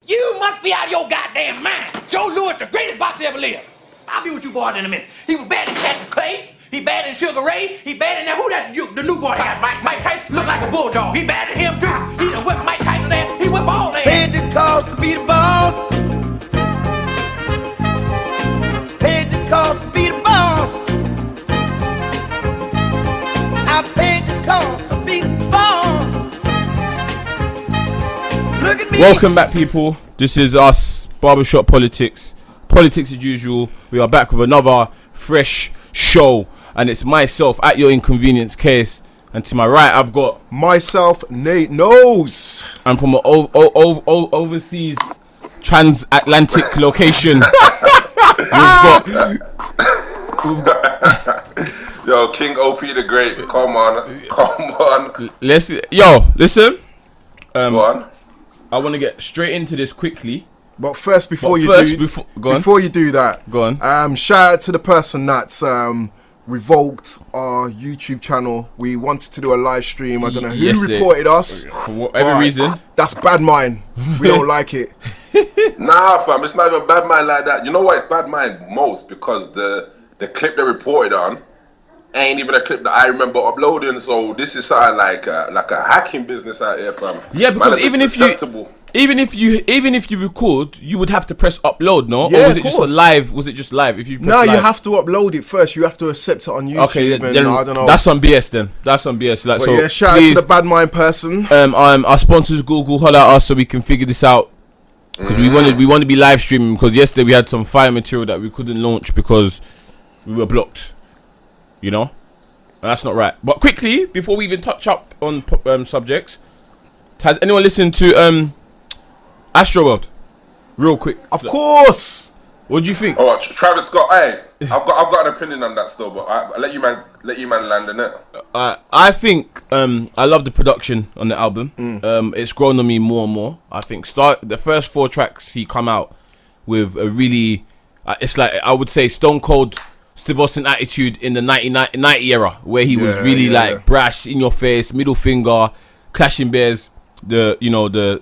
You must be out of your goddamn mind. Joe Louis, the greatest boxer ever lived. I'll be with you boys in a minute. He was bad in Cassius Clay. He bad in Sugar Ray. He bad in that. Who that? The new boy got Mike Tyson. Look like a bulldog. He bad in him too. He done whipped Mike Tyson ass. He whipped all that. Paid the cost to be the boss. Paid the cost to be the boss. I paid the cost to be the boss. Look at me. Welcome back, people. This is us, Barbershop Politics. Politics as usual. We are back with another fresh show, and it's myself at your inconvenience case. And to my right, I've got myself, Nate Knows. I'm from an overseas transatlantic location. we've got Yo, King OP the Great. Come on. Listen. Go on. I want to get straight into this quickly. But first, before you do that, go on. Shout out to the person that's revoked our YouTube channel. We wanted to do a live stream. I don't know who reported us. For whatever reason. That's bad mind. We don't like it. Nah, fam, it's not even bad mind like that. You know what? It's bad mind most because the clip they reported on ain't even a clip that I remember uploading. So this is something like a hacking business out here, fam. Yeah, because even if you record, you would have to press upload, no? Yeah, or was it just live? Was it just live? If you live? You have to upload it first. You have to accept it on YouTube. Okay, then, I don't know. That's some BS then. That's some BS. Like, but so yeah, shout out to the bad mind person. Our sponsors, Google, holler at us so we can figure this out. Because we want to be live streaming. Because yesterday we had some fire material that we couldn't launch because we were blocked. You know, and that's not right. But quickly, before we even touch up on subjects, has anyone listened to Astroworld? Real quick, of course. What do you think? Oh, Travis Scott. Hey, I've got an opinion on that still, but I'll let you man land in it. I think I love the production on the album. It's grown on me more and more. I think the first 4 tracks he come out with a really, it's like I would say Stone Cold Steve Austin attitude in the 90 era, where he was really brash, in your face, middle finger, clashing bears. The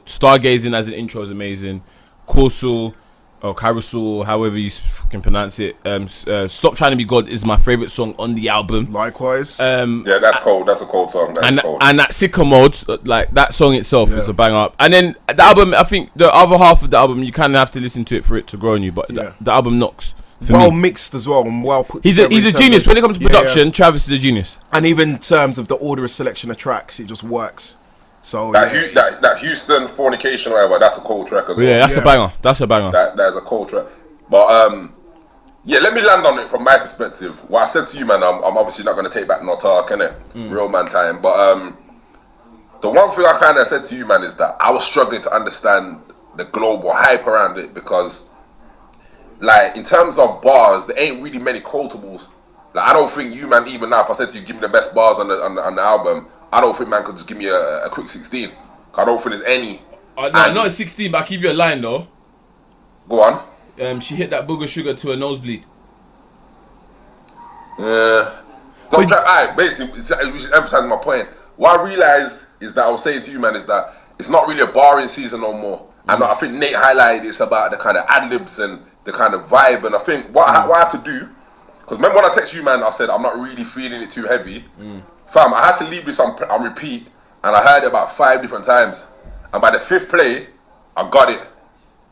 stargazing as an intro is amazing. Carousel or Carousel, however you can pronounce it. Stop Trying to Be God is my favorite song on the album. Likewise. Yeah, that's cold. That's a cold song. Cold. And that Sicko Mode, like that song itself is a bang up. And then the album, I think the other half of the album, you kind of have to listen to it for it to grow on you. But the album knocks. Well mixed as well and well put. He's a genius when it comes to production. Travis is a genius, and even in terms of the order of selection of tracks, it just works. So that Houston Fornication, whatever, that's a cold track as well. Yeah, that's a banger. That's a banger. That is a cold track. But let me land on it from my perspective. What I said to you, man, I'm obviously not going to take back no talk, innit? Real man time. But the one thing I kind of said to you, man, is that I was struggling to understand the global hype around it because, like, in terms of bars, there ain't really many quotables. Like, I don't think you, man, even now, if I said to you, give me the best bars on the album, I don't think man could just give me a quick 16. I don't think there's any. No, not a 16, but I'll give you a line though. Go on. She hit that booger sugar to a nosebleed. So basically, which is emphasizing my point. What I realized is that I was saying to you, man, is that it's not really a barring season no more. And I think Nate highlighted this about the kind of ad-libs and the kind of vibe. And I think what I had to do, because remember when I texted you, man, I said I'm not really feeling it too heavy. Fam, I had to leave this on repeat, and I heard it about 5 different times. And by the 5th play, I got it.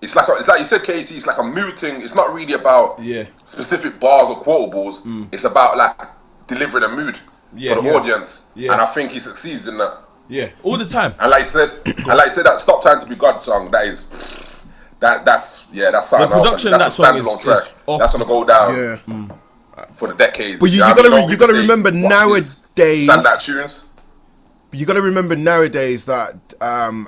It's like you said, Casey. It's like a mood thing. It's not really about specific bars or quotables. It's about like delivering a mood for the audience. Yeah. And I think he succeeds in that. Yeah, all the time. And like I said, that "Stop Trying to Be God" song, that's something else. That's a standalone track. That's gonna go down. For the decades. But you gotta remember nowadays. Standout tunes. You gotta remember nowadays that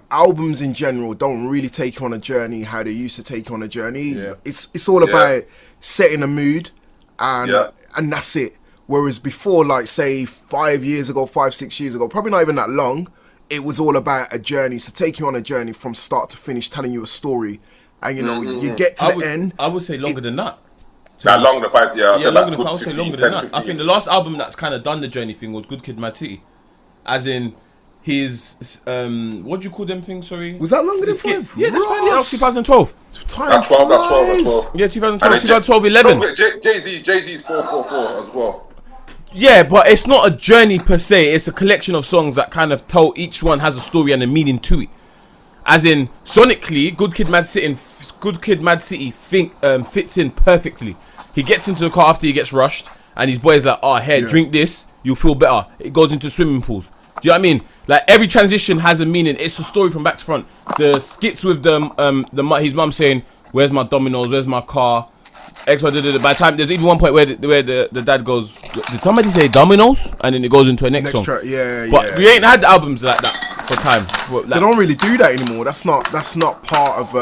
albums in general don't really take you on a journey how they used to take you on a journey. Yeah. It's all about setting a mood and that's it. Whereas before, like say 5 years ago, 5-6 years ago, probably not even that long, it was all about a journey. So take you on a journey from start to finish, telling you a story, and you get to the end. I would say longer than that. Longer than 5 years. Longer than 5. I would say longer than that. 15. I think the last album that's kind of done the journey thing was Good Kid, Mad City. As in, his what do you call them things? Sorry, Was that longer than skits? 5? Yeah, that's fine. Yeah, that was Ross. 2012. That's 12. That's 12. Yeah, 2012, And then 2012, 11. Jay-Z's 444 as well. Yeah, but it's not a journey per se. It's a collection of songs that kind of tell each one has a story and a meaning to it. As in, sonically, Good Kid, Mad City fits in perfectly. He gets into the car after he gets rushed, and his boy's like, "Oh, here, drink this, you'll feel better." It goes into swimming pools. Do you know what I mean? Like every transition has a meaning. It's a story from back to front. The skits with his mum saying, "Where's my dominoes? Where's my car?" X, Y, by the time there's even one point where the dad goes, "Did somebody say dominoes?" And then it goes into a next song. Track, but we ain't had albums like that for time. They don't really do that anymore. That's not part of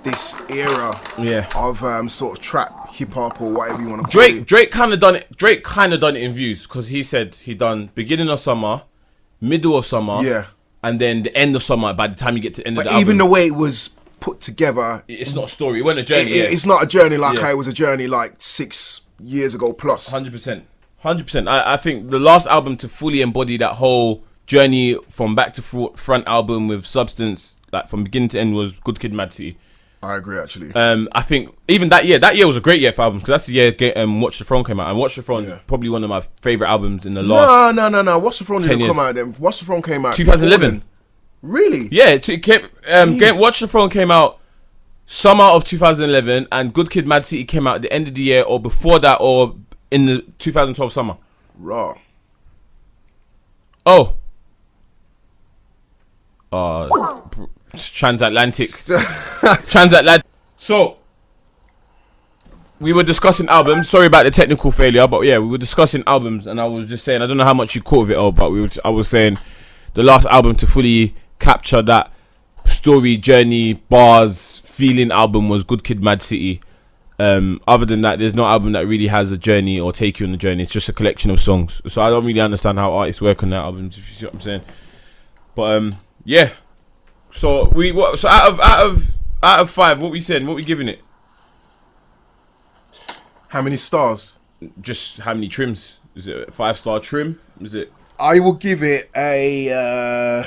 this era. Yeah. Of sort of trap, hip hop, or whatever you want to call it. Drake kind of done it. Drake kind of done it in views because he said he done beginning of summer, middle of summer, and then the end of summer. By the time you get to the end of the album, even the way it was put together, it's not a story. It wasn't a journey. It's not a journey like how it was a journey like 6 years ago plus. 100%. I think the last album to fully embody that whole journey from back to front album with substance, like from beginning to end, was Good Kid, Mad City. I agree, actually. I think even that year was a great year for albums because that's the year Watch the Throne came out, and Watch the Throne is probably one of my favorite albums in the last. No. Watch the Throne didn't come out then. Watch the Throne came out 2011. Really? Yeah, it came. Watch the Throne came out summer of 2011, and Good Kid, Mad City came out at the end of the year, or before that, or in the 2012 summer. Raw. Oh. Transatlantic. So we were discussing albums. Sorry about the technical failure, but yeah, we were discussing albums, and I was just saying, I don't know how much you caught of it all, but I was saying the last album to fully capture that story, journey, bars, feeling album was Good Kid, Mad City. Other than that, there's no album that really has a journey or take you on the journey. It's just a collection of songs. So I don't really understand how artists work on that album, if you see what I'm saying. But yeah. So out of 5, what we saying? What we giving it? How many stars? Just how many trims? Is it a 5-star trim? Is it? I will give it a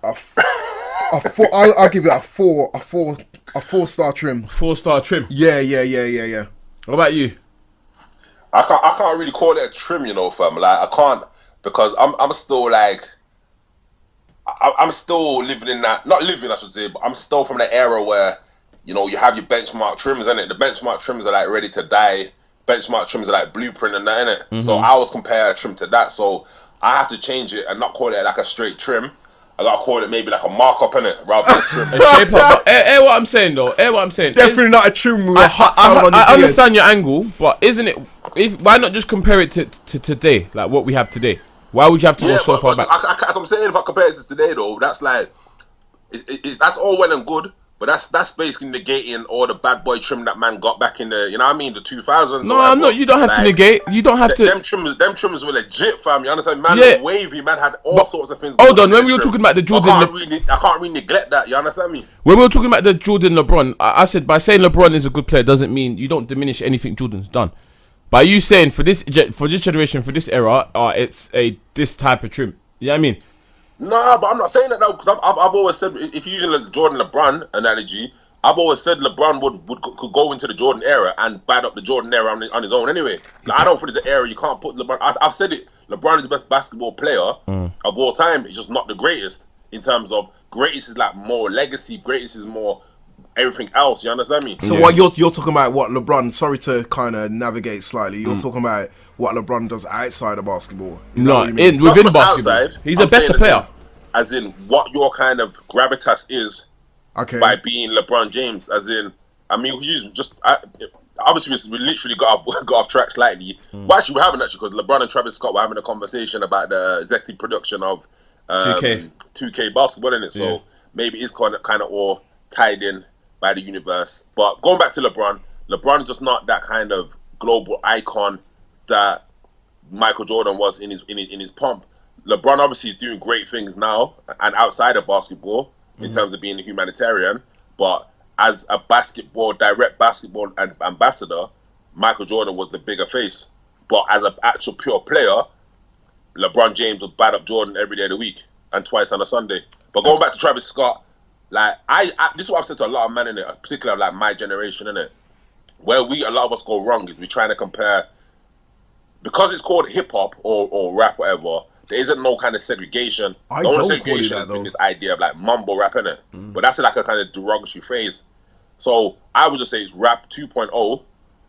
4. I'll give it a 4-star trim. 4-star trim. Yeah. What about you? I can't really call it a trim, you know, fam. Like I can't, because I'm still like I'm still living in that, not living I should say, but I'm still from the era where, you know, you have your benchmark trims, innit? The benchmark trims are like ready to die. Benchmark trims are like blueprint and that, innit? Mm-hmm. So I always compare a trim to that. So I have to change it and not call it like a straight trim. I gotta call it maybe like a markup, innit? Rather than a trim. Shape up. But what I'm saying though. What I'm saying. Definitely not a trim with I understand your angle, but isn't it? Why not just compare it to today, like what we have today? Why would you have to go so far back? As I'm saying, if I compare it to today though, that's like, that's all well and good. But that's basically negating all the bad boy trim that man got back in the, you know what I mean, the 2000s. No, I'm not. You don't have to negate. You don't have to. Them trims were legit, fam. You understand? Man, wavy. Man had all sorts of things. Hold on. When we were talking about the Jordan, I can't really neglect that. You understand me? When we were talking about the Jordan LeBron, I said by saying LeBron is a good player doesn't mean you don't diminish anything Jordan's done. By you saying for this generation, for this era, it's this type of trim. You know what I mean? Nah, but I'm not saying that now, because I've always said, if you're using the Jordan LeBron analogy, I've always said LeBron could go into the Jordan era and bad up the Jordan era on his own anyway. Like, I don't think it's an era you can't put LeBron. I've said it. LeBron is the best basketball player of all time. It's just not the greatest in terms of greatest is like more legacy. Greatest is more everything else. You understand me? So what you're talking about? What LeBron? Sorry to kind of navigate slightly. You're talking about what LeBron does outside of basketball. No, within basketball, outside, he's a better player. As in what your kind of gravitas is, by being LeBron James. As in, I mean, obviously we literally got off track slightly. Well, actually, we haven't because LeBron and Travis Scott were having a conversation about the executive production of 2K basketball, innit? So maybe it's kind of all tied in by the universe. But going back to LeBron is just not that kind of global icon that Michael Jordan was in his pomp. LeBron obviously is doing great things now and outside of basketball in terms of being a humanitarian, but as a direct basketball ambassador, Michael Jordan was the bigger face. But as an actual pure player, LeBron James would bad up Jordan every day of the week and twice on a Sunday. But going back to Travis Scott, like I this is what I've said to a lot of men in it, particularly like my generation in it, where a lot of us go wrong is we're trying to compare, because it's called hip hop or rap, whatever. There isn't no kind of segregation. The only segregation has been this idea of like mumble rap, innit? But that's like a kind of derogatory phrase. So I would just say it's rap 2.0.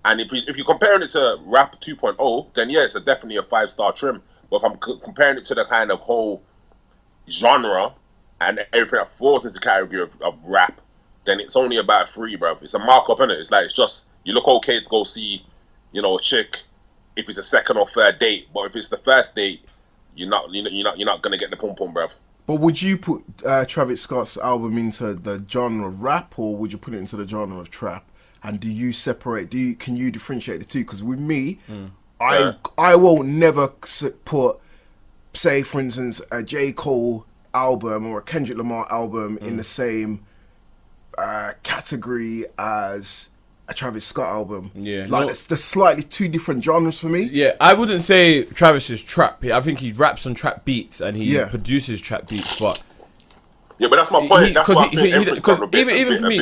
And if you're comparing it to rap 2.0, then yeah, it's definitely a 5-star trim. But if I'm comparing it to the kind of whole genre and everything that falls into the category of rap, then it's only about 3, bruv. It's a markup, innit? It's just, you look okay to go see, a chick if it's a second or third date. But if it's the first date, you're not gonna get the pum pum, bruv. But would you put Travis Scott's album into the genre of rap, or would you put it into the genre of trap? And do you separate? Can you differentiate the two? Because with me, I won't never put, say, for instance, a J. Cole album or a Kendrick Lamar album in the same category as a Travis Scott album. Yeah, like they're slightly two different genres for me. Yeah, I wouldn't say Travis is trap. I think he raps on trap beats and he produces trap beats, but. Yeah, but that's my point. That's why I think everything's gone a bit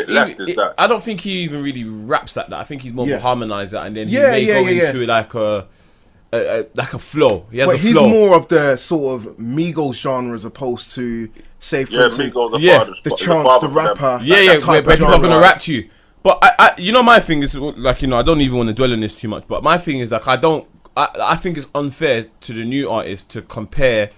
left, is that I don't think he even really raps like that. I think he's more of a harmonizer, and then he may go into like a flow. He's more of the sort of Migos genre as opposed to, say, for instance, the Chance the Rapper. Where people are gonna rap to you. But I my thing is like, I don't even want to dwell on this too much. But my thing is like, I think it's unfair to the new artists to compare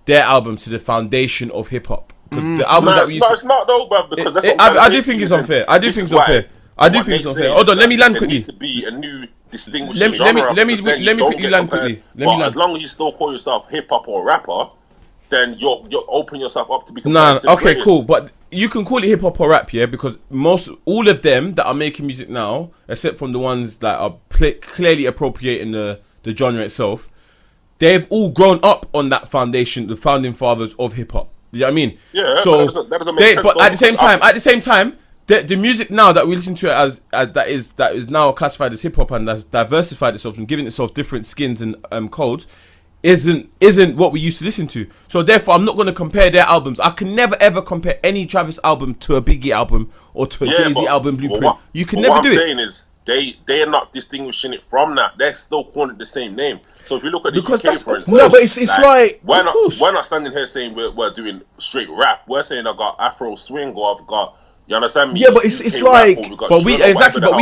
their album to the foundation of hip hop. The album it's not though, bro. Because that's I do think it's unfair. I do think it's unfair. Hold on, let me land quickly. There needs to be a new distinguishing genre. Let me quickly land quickly. But as long as you still call yourself hip hop or rapper, then you're opening yourself up to be compared to the okay, greatest. cool. But you can call it hip hop or rap, yeah, because all of them that are making music now, except from the ones that are clearly appropriating the genre itself, they've all grown up on that foundation, the founding fathers of hip hop. You know what I mean? Yeah, so that doesn't make sense. But at the same time, the music now that we listen to it as that is now classified as hip hop and has diversified itself and given itself different skins and codes, isn't what we used to listen to. So therefore, I'm not going to compare their albums. I can never ever compare any Travis album to a Biggie album or to a Jay-Z album Blueprint. You can never do it. What I'm saying is they are not distinguishing it from that. They're still calling it the same name. So if you look at the UK, for instance, no, but it's like we're not standing here saying we're doing straight rap. We're saying I've got Afro swing or I've got, you understand me? Yeah, but it's like, but we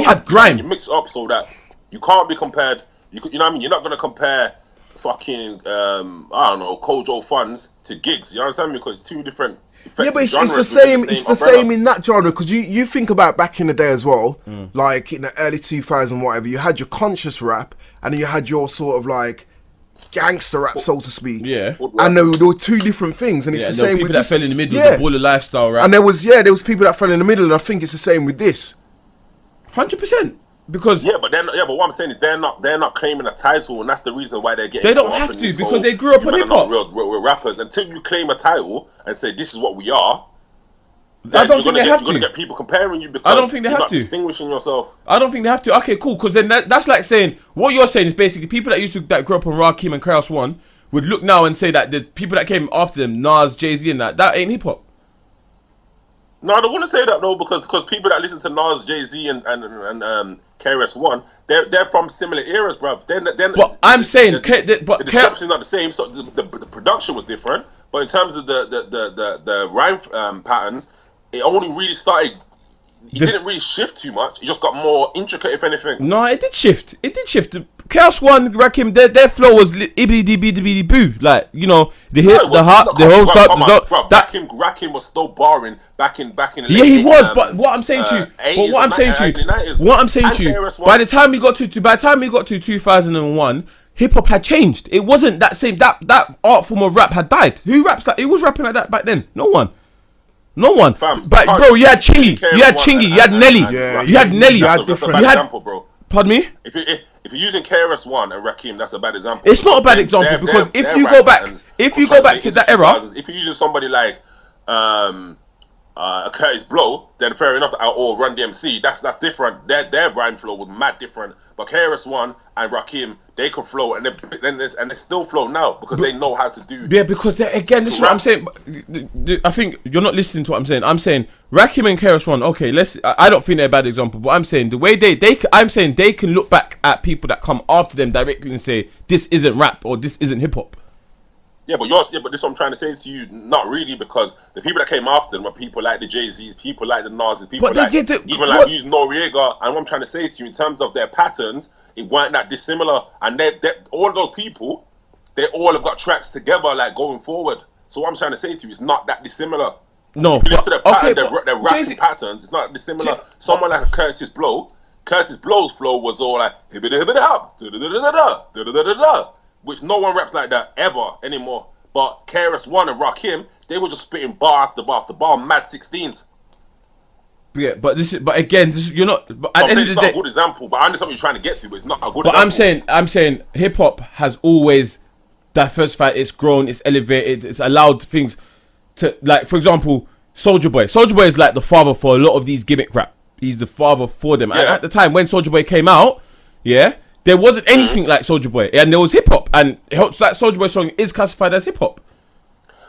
had grime. You mix it up so that you can't be compared. You know what I mean? You're not gonna compare fucking I don't know, Kojo Funds to gigs. You understand me? Because it's two different. Yeah, but it's the same. It's the same in that genre, because you think about back in the day as well, like in the early 2000s, whatever. You had your conscious rap, and then you had your sort of like gangster rap, so to speak. Yeah, and there were two different things, and it's the same people with that this. fell in the middle, the baller lifestyle rap, and there was people that fell in the middle, and I think it's the same with this. 100%. Because but what I'm saying is they're not claiming a title, and that's the reason why they're getting. They don't have to, because they grew up on hip hop. Real rappers. Until you claim a title and say this is what we are, I don't think they have to. You're gonna get people comparing you because I don't think they have to. Distinguishing yourself. I don't think they have to. Okay, cool. Because then that's like saying, what you're saying is basically people that grew up on Rakim and Chaos One would look now and say that the people that came after them, Nas, Jay-Z, and that ain't hip hop. No, I don't want to say that though, because people that listen to Nas, Jay-Z, and KRS-One, they're from similar eras, bruv. But I'm saying, the description is not the same. So the production was different, but in terms of the rhyme patterns, it only really started. It didn't really shift too much. It just got more intricate, if anything. No, it did shift. Chaos One, Rakim, their flow was ibidi boo, like, the whole stuff. Rakim was still barring back in the yeah, he was. But what I'm saying to you, by the time we got to 2001, hip hop had changed. It wasn't that same. That art form of rap had died. Who raps like? Who was rapping like that back then? No one. But bro, you had Chingy, you had Nelly, you had Nelly. That's a bad example, bro. Pardon me? If you're using KRS-One and Rakim, that's a bad example. It's not a bad example, because if you go back to that era, if you're using somebody like Curtis Blow, then fair enough, or Run DMC, that's different. Their rhyme flow was mad different. But KRS-One and Rakim, they could flow, and they still flow now because they know how to do. Yeah, because again, this is what I'm saying. I think you're not listening to what I'm saying. I'm saying Rakim and KRS-One. Okay, I don't think they're a bad example, but I'm saying the way I'm saying they can look back at people that come after them directly and say this isn't rap or this isn't hip hop. Yeah, but this is what I'm trying to say to you. Not really, because the people that came after them were people like the Jay-Z's, people like the Nas's, people like using Noriega. And what I'm trying to say to you in terms of their patterns, it weren't that dissimilar. And all of those people, they all have got tracks together, like going forward. So what I'm trying to say to you, it's not that dissimilar. No, if you listen to their pattern, their rapping patterns, it's not dissimilar. Someone like a Curtis Blow's flow was all like hibbity hibbity hop, da da da da da da da da, which no one raps like that ever anymore. But KRS-One and Rakim, they were just spitting bar after bar after bar, mad 16s. Yeah, but again, you're not. But at the end of the day, it's not a good example. But I understand what you're trying to get to, but it's not a good example. But I'm saying, hip hop has always diversified. It's grown. It's elevated. It's allowed things to, like, for example, Soulja Boy. Soulja Boy is like the father for a lot of these gimmick rap. He's the father for them. Yeah. And at the time when Soulja Boy came out, yeah, there wasn't anything like Soulja Boy, and there was hip hop, and that Soulja Boy song is classified as hip hop.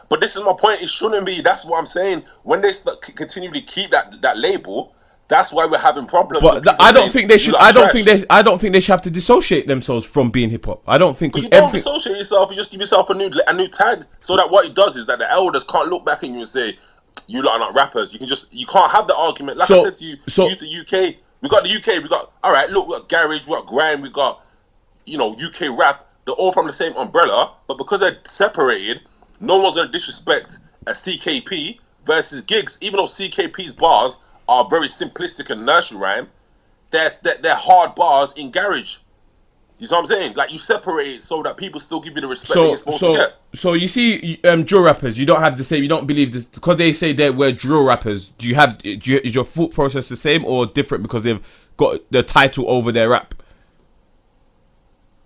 But this is my point. It shouldn't be. That's what I'm saying. When they continually keep that label, that's why we're having problems. But I don't think they should. I don't think they should have to dissociate themselves from being hip hop. I don't think. But you don't dissociate yourself. You just give yourself a new tag, so that what it does is that the elders can't look back at you and say, "You lot are not rappers." You can't have the argument. Like I said to you, use the UK. We got the UK. We got Look, we got garage. We got grime. We got UK rap. They're all from the same umbrella, but because they're separated, no one's gonna disrespect a CKP versus Gigs. Even though CKP's bars are very simplistic and nursery rhyme, they're hard bars in garage. You see what I'm saying? Like, you separate it so that people still give you the respect that you're supposed to get. So you see, drill rappers, you don't have the same. You don't believe this because they say we're drill rappers. Is your thought process the same or different because they've got the title over their rap?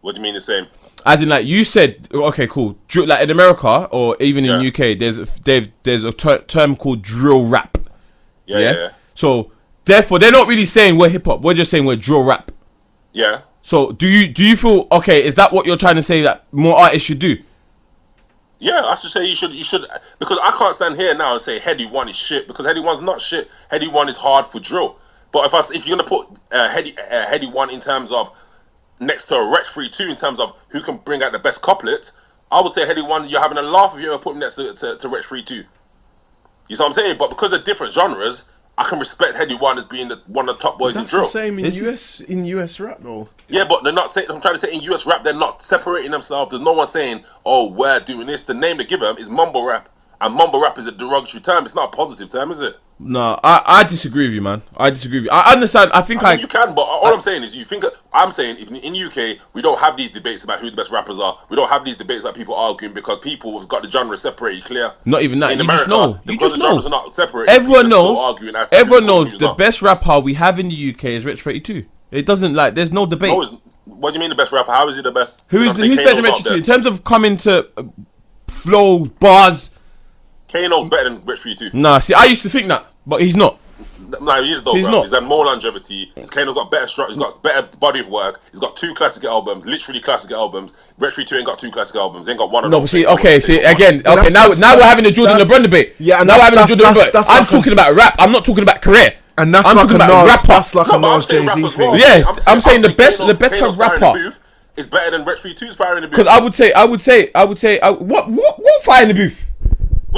What do you mean the same? As in, like you said, okay, cool. Like in America or even in UK, there's a term called drill rap. Yeah. So therefore, they're not really saying we're hip hop. We're just saying we're drill rap. Yeah. So do you feel okay? Is that what you're trying to say that more artists should do? Yeah, I should say you should because I can't stand here now and say Heady One is shit because Heady One's not shit. Heady One is hard for drill. But if you're gonna put Heady One in terms of next to a Wretch 3-2 in terms of who can bring out the best couplets, I would say Heady One. You're having a laugh if you ever put him next to Wretch 3-2. You see what I'm saying? But because they're different genres, I can respect Heady One as being one of the top boys in drill. That's the same in US rap though. Yeah, but they're not saying. I'm trying to say in US rap, they're not separating themselves. There's no one saying, "Oh, we're doing this." The name they give them is mumble rap, and mumble rap is a derogatory term. It's not a positive term, is it? No, I disagree with you, man. I disagree with you. I understand. I think you can, but all I'm saying is you think. I'm saying if in UK we don't have these debates about who the best rappers are. We don't have these debates about people arguing because people have got the genre separated clear. Not even that. In you America, just know. You just know. Genres are not separated. Everyone knows. Everyone knows the best rapper we have in the UK is Wretch 32. It doesn't there's no debate. No, what do you mean the best rapper? How is he the best? Who's better than Wretch 32 in terms of coming to flow bars? Kano's better than Wretch 32. Nah, see, I used to think that, but he's not. No, he is though, bro. He's had more longevity. Kano's got better structure. He's got better body of work. He's got 2 classic albums, literally classic albums. Wretch 32 ain't got 2 classic albums. He ain't got one of them. No, see, again, now we're having the Jordan LeBron debate. Yeah, and now we're having the Jordan LeBron. I'm talking about rap. I'm not talking about career. And that's like a Nas. That's like a Nas Jay-Z thing. Yeah, I'm saying the better rapper is better than Wretch 32's fire in the booth. Because I would say, what fire in the booth?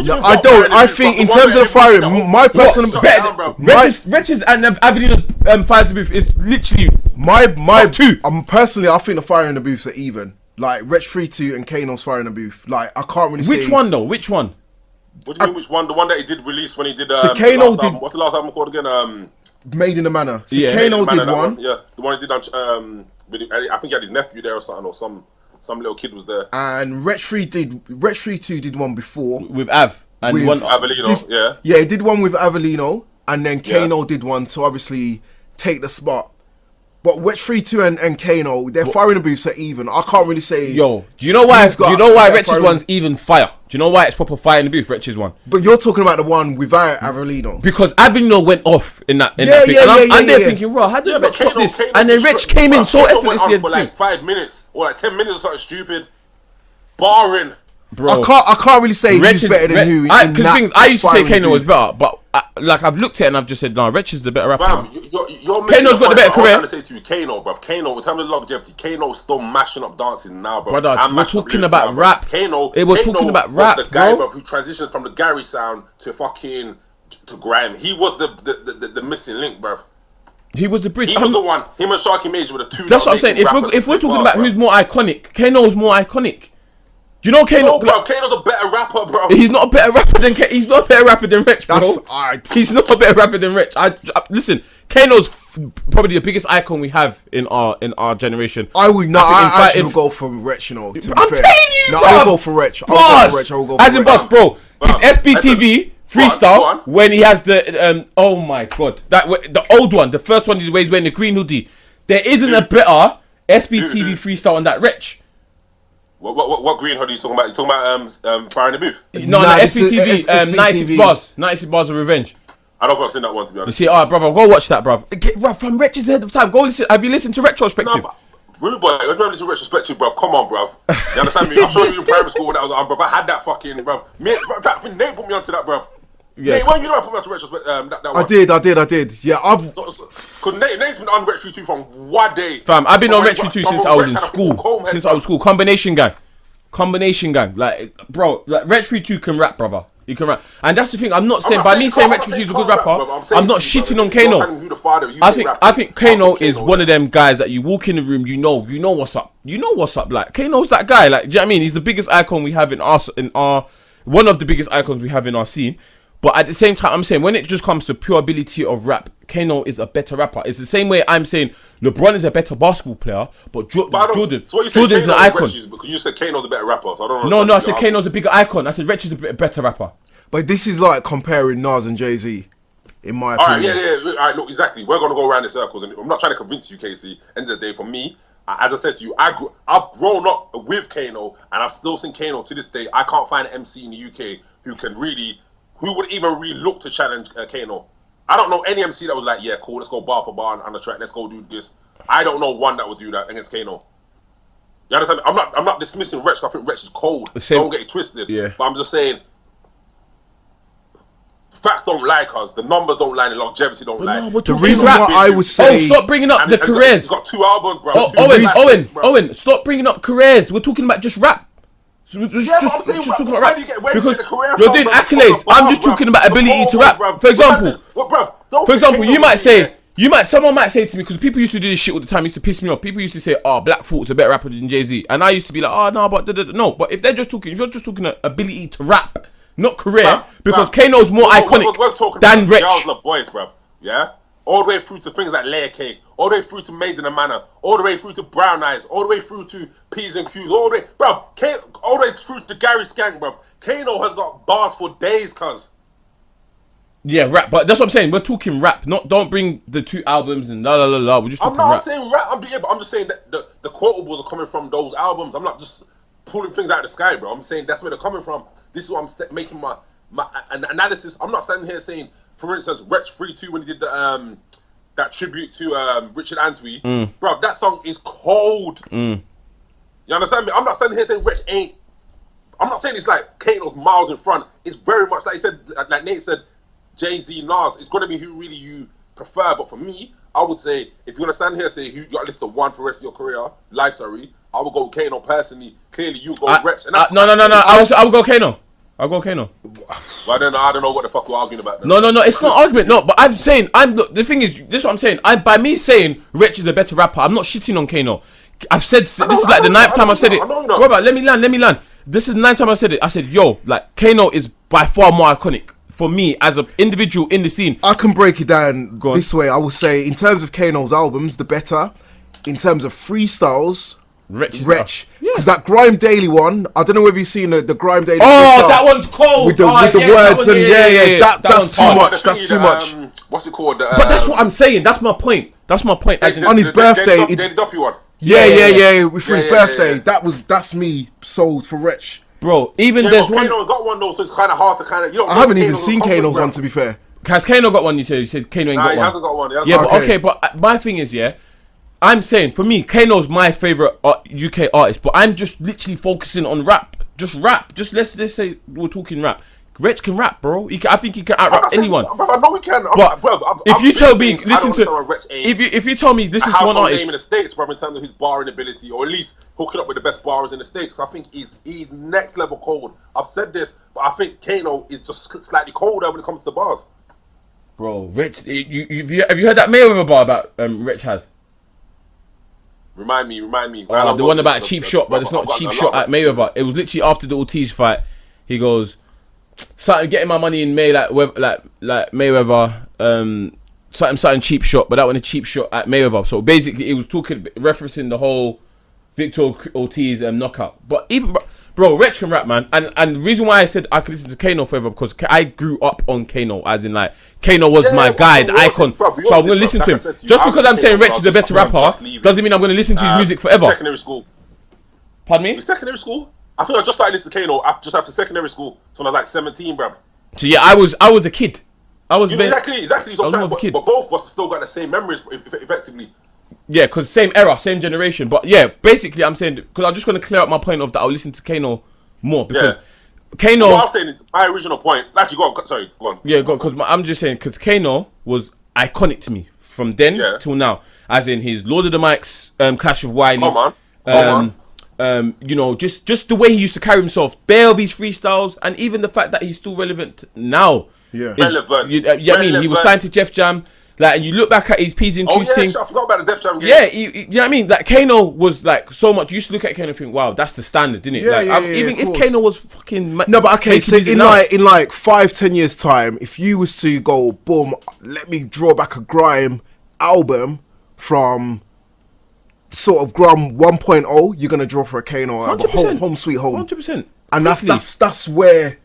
No, I don't. I think in terms of the firing, my personal Wretches and Avenida fire in the booth is literally my two. Personally, I think the fire in the booths are even. Like Wretch 3-2 and Kano's fire in the booth. Like I can't really say which one though. Which one? What do you mean? Which one? The one that he did release when he did. So Kano did. What's the last album called again? Made in the Manor. So yeah, Kano did one. Yeah, the one he did on. I think he had his nephew there or something, or some little kid was there. And Wretch 3-2 did one before with Av and with one Avellino. Yeah, he did one with Avellino, and then Kano did one to obviously take the spot. But Wretch 3-2 and Kano, their fire in the booths are even. I can't really say. Yo, do you know why? Wretch's one's even fire? Do you know why it's proper fire in the booth? Wretch's one. But you're talking about the one without Avrelino. Because Avrelino went off in that thing. And I'm there thinking, bro, how did Wretch stop this? And then Wretch came in so effortlessly for like 5 minutes or like 10 minutes or something stupid. Barring. Bro, I can't really say who's better than who. Because I used to say Kano was better, but I've looked at it and I've just said, no, Wretch is the better rapper. Fam, you're missing Kano's got the better career. I'm trying to say to you, Kano, bro. Kano, in terms of longevity, Kano's still mashing up dancing now, bro. Brother, we're talking about rap. Kano, we're talking about rap, was the guy, bro, who transitioned from the Gary sound to fucking to grime. He was the missing link, bro. He was the bridge. He was the one. Him and Sharky Major were the two. That's what I'm saying. If we're talking about who's more iconic, Kano's more iconic. You know Kano? No, bro. Kano's a better rapper, bro. He's not a better rapper than He's not a better rapper than Wretch, bro. He's not a better rapper than Wretch. Listen, Kano's probably the biggest icon we have in our generation. I would not. I actually go for Wretch, you know. I'm telling you, no, I will go for Wretch. I will go for As in boss, bro. It's SBTV freestyle when he has the oh my god, the old one, the first one is where he's wearing the green hoodie. There isn't a better SBTV freestyle on that Wretch. What green hoodie are you talking about? You talking about Fire in the Booth? No, SBTV, 96 bars of revenge. I don't think I've seen that one, to be honest. You see, alright, brother, go watch that, bruv. From Wretch's ahead of time. Go listen. Have you listened to Retrospective? No, Rude boy, I don't listen to Retrospective, bruv. Come on, bruv. You understand me? I'm sure you in primary school when that was on, bruv. I had that fucking, bruv. Nate put me onto that, bruv. Yeah. Nate, when you know I put me onto Retrospective, that one. I did. Yeah, Because Nate's been on Wretch 3-2 from what day? Fam, I've been on Wretch 3-2 since I was in school. Since I was school. Combination gang. Like, bro, like Wretch 3-2 can rap, brother. He can rap. And that's the thing, I'm not saying, by me saying Wretch 3-2 is a good rapper, I'm not shitting on Kano. I think Kano is one of them guys that you walk in the room, you know what's up. You know what's up. Like, Kano's that guy. Like, do you know what I mean? He's the biggest icon we have in our one of the biggest icons we have in our scene. But at the same time, I'm saying when it just comes to pure ability of rap, Kano is a better rapper. It's the same way I'm saying LeBron is a better basketball player, but Jordan's an icon. Because you said Kano's a better rapper, so I don't know. No, I said Kano's a bigger icon. I said Wretch is a better rapper. But this is like comparing Nas and Jay-Z, in my opinion. Alright, Alright, look, exactly. We're gonna go around in circles, and I'm not trying to convince you, Casey. End of the day, for me, as I said to you, I've grown up with Kano, and I've still seen Kano to this day. I can't find an MC in the UK who would even really look to challenge Kano. I don't know any MC that was like, yeah, cool, let's go bar for bar on the track, let's go do this. I don't know one that would do that against Kano. You understand? I'm not dismissing Wretch. I think Wretch is cold. Don't get it twisted. Yeah. But I'm just saying, facts don't lie, cuz the numbers don't lie, the longevity don't lie. No, the reason why I would say, stop bringing up the careers. He's got 2 albums, bro. Owen, stop bringing up careers. We're talking about just rap. But I'm saying, talking about rap. Where do you get the career you're doing accolades. I'm just talking about ability to rap. For example, someone might say to me, because people used to do this shit all the time, used to piss me off. People used to say, "Oh, Black Thought's a better rapper than Jay-Z," and I used to be like, "Oh no, but no." But if you're just talking ability to rap, not career, because Kano's more iconic than Wretch. Girls love boys, bruv. Yeah. All the way through to things like Layer Cake, all the way through to Made in a Manor, all the way through to Brown Eyes, all the way through to P's and Q's, all the way through to Gary Skank, bruv. Kano has got bars for days, cuz. Yeah, rap, but that's what I'm saying. We're talking rap, don't bring the 2 albums and la la la la. We're just talking rap. I'm saying rap. I'm just saying that the quotables are coming from those albums. I'm not just pulling things out of the sky, bro. I'm saying that's where they're coming from. This is what I'm making my analysis. I'm not standing here saying, for instance, Wretch 3-2 when he did the that tribute to Richard Antwi, bro, that song is cold. You understand me? I'm not standing here saying Wretch ain't. I'm not saying it's like Kano's miles in front. It's very much like he said, like Nate said, Jay-Z, Nas. It's gonna be who really you prefer. But for me, I would say if you're gonna stand here and say who you got list of 1 for the rest of your career, I would go with Kano personally. Clearly, you go with Wretch. No. I would go Kano. I'll go Kano. But then I don't know what the fuck we're arguing about. Then. No, it's not argument. No, but I'm saying the thing is, this is what I'm saying. By me saying Wretch is a better rapper, I'm not shitting on Kano. I've said this is like the 9th time I've said it. Robert, let me land. This is the 9th time I said it. I said, yo, like Kano is by far more iconic for me as an individual in the scene. I can break it down this way. I will say, in terms of Kano's albums, the better. In terms of freestyles, Wretch. Because that Grime Daily one, I don't know whether you've seen the Grime Daily. Oh, that one's cold. With the words and that's too much. That's too much. What's it called? But that's what I'm saying. That's my point. On his birthday. Daily Duppy one. Yeah. For his birthday. That's me sold for Wretch. Bro, there's one. Kano got one though, so it's kind of hard to kind of. I haven't even seen Kano's one, to be fair. Has Kano got one? You said Kano ain't got one. He hasn't got one. But my thing is, I'm saying for me, Kano's my favorite UK artist, but I'm just literally focusing on rap. Just rap. Just let's say we're talking rap. Wretch can rap, bro. I think he can out rap anyone. Bro, I know he can. But if you tell me, listen to, if you tell me, listen to one artist name in the States, bro, in terms of his barring ability, or at least hooking up with the best barers in the States. I think he's next level cold. I've said this, but I think Kano is just slightly colder when it comes to bars. Bro, Wretch, have you heard that Mayweather bar about Wretch has? Remind me. The one about a cheap shot, but it's not a cheap shot at Mayweather. It was literally after the Ortiz fight. He goes, something getting my money in May like Mayweather, something cheap shot, but that was a cheap shot at Mayweather. So basically, it was referencing the whole Victor Ortiz knockout. But even bro, Wretch can rap, man. And the reason why I said I could listen to Kano forever because I grew up on Kano, as in like Kano was my guy, the icon. So I'm gonna listen to him. Just because I'm saying Wretch is a better rapper doesn't mean I'm gonna listen to his music forever. Secondary school. Pardon me? Secondary school. I think I just started listening to Kano just after secondary school, so when I was like 17, bruv. So yeah, I was a kid. Exactly. So but both of us still got the same memories, effectively. Yeah, because same era, same generation. But yeah, basically, I'm saying because I'm just going to clear up my point of that. I'll listen to Kano more because Kano. What I was saying is my original point. Actually, go on. Yeah, because I'm just saying because Kano was iconic to me from then till now, as in his Lord of the Mics clash with Wiley. Come on. You know, just the way he used to carry himself, bare of his freestyles, and even the fact that he's still relevant now. Yeah, relevant. I mean, he was signed to Def Jam. Like, and you look back at his P's and Q's thing. I forgot about the Def Jam game. Yeah, you know what I mean? Like, Kano was like so much. You used to look at Kano and think, wow, that's the standard, didn't it? Even if Kano was fucking. No, but okay, so in like 5-10 years time, if you was to go, boom, let me draw back a Grime album from sort of Grime 1.0, you're gonna draw for a Kano album, Home Sweet Home. 100%. And that's where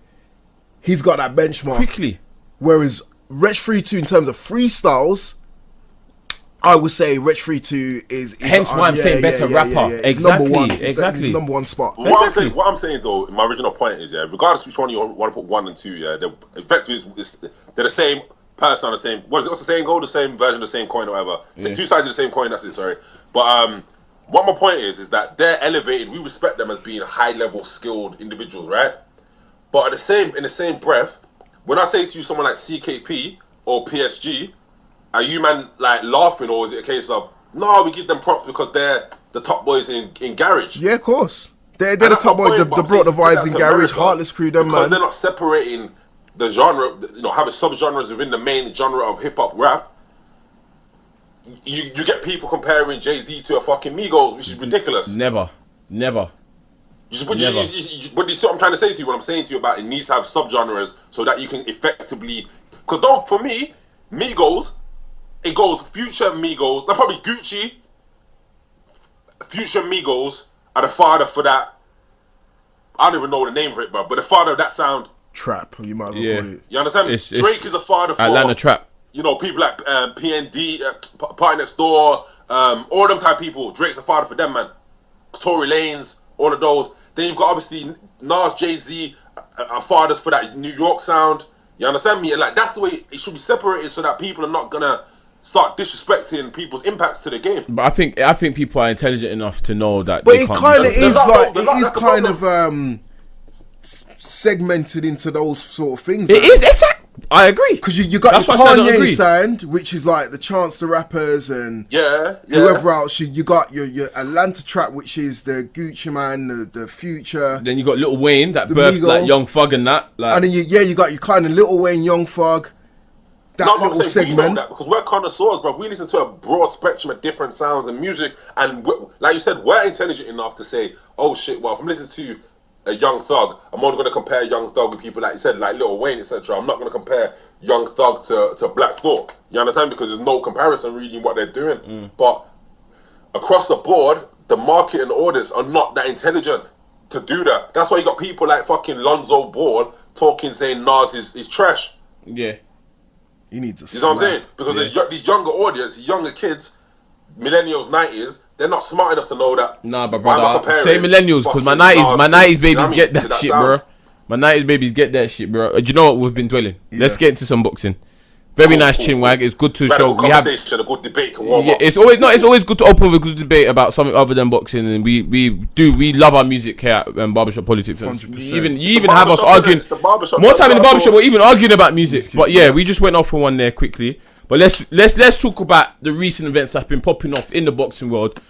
he's got that benchmark. Quickly. Whereas Wretch 3-2 in terms of freestyles, I would say Wretch 3-2 is hence why I'm saying better rapper. Exactly. Number one spot. What I'm saying though, my original point is regardless which one you want to put 1 and 2, they're effectively they're the same person on the same. What's the saying? Go the same version of the same coin or whatever. Two sides of the same coin. That's it. Sorry, but what my point is that they're elevated. We respect them as being high level skilled individuals, right? But in the same breath, when I say to you someone like CKP or PSG, are you man like laughing, or is it a case of no, we give them props because they're the top boys in garage? Yeah, of course. They're the top boys. They brought the vibes in garage. Heartless Crew, them because man. They're not separating the genre, having sub-genres within the main genre of hip-hop rap. You get people comparing Jay-Z to a fucking Migos, which is ridiculous. Never. But you see what I'm trying to say to you, what I'm saying to you about it needs to have sub-genres so that you can effectively... Because for me, Migos, it goes Future Migos, like probably Gucci, Future Migos are the father for that. I don't even know the name for it, but the father of that sound. Trap, you might as well call it. You understand me? Drake is a father for Atlanta Trap. People like PND, Party Next Door, all them type of people. Drake's a father for them, man. Tory Lanez, all of those. Then you've got obviously Nas, Jay-Z, are fathers for that New York sound. You understand me? And like that's the way it should be separated, so that people are not gonna start disrespecting people's impacts to the game. But I think people are intelligent enough to know that. But it kind of is like it is kind of segmented into those sort of things. It is exactly. I agree, because you got your Kanye sound, which is like the Chance the Rappers and whoever else. You got your Atlanta Trap, which is the Gucci Man, the Future. Then you got Lil Wayne that birthed like Young Thug and that. Like. And then you got your kind of Lil Wayne, Young Thug. Little segment. Because we're connoisseurs, bro. We listen to a broad spectrum of different sounds and music, and like you said, we're intelligent enough to say, "Oh shit! Well, if I'm listening to a Young Thug, I'm only going to compare Young Thug with people like you said, like Lil Wayne, etc. I'm not going to compare Young Thug to Black Thought. You understand? Because there's no comparison really in what they're doing. But across the board, the market and the audience are not that intelligent to do that. That's why you got people like fucking Lonzo Ball talking, saying Nas is trash. Yeah. He needs a You know what I'm saying? Because these younger audience, these younger kids, millennials, 90s, they're not smart enough to know that. Nah, but brother, say millennials, because my 90s babies get that shit, bro. My 90s babies get that shit, bro. Do you know what we've been dwelling? Yeah. Let's get into some boxing. Very nice chinwag. It's good to show. We have a good debate to warm up. It's always good to open with a good debate about something other than boxing, and we love our music here at Barbershop Politics. You even have us arguing more time in the barbershop. We're even arguing about music. But yeah, we just went off for one there quickly. But let's talk about the recent events that's been popping off in the boxing world.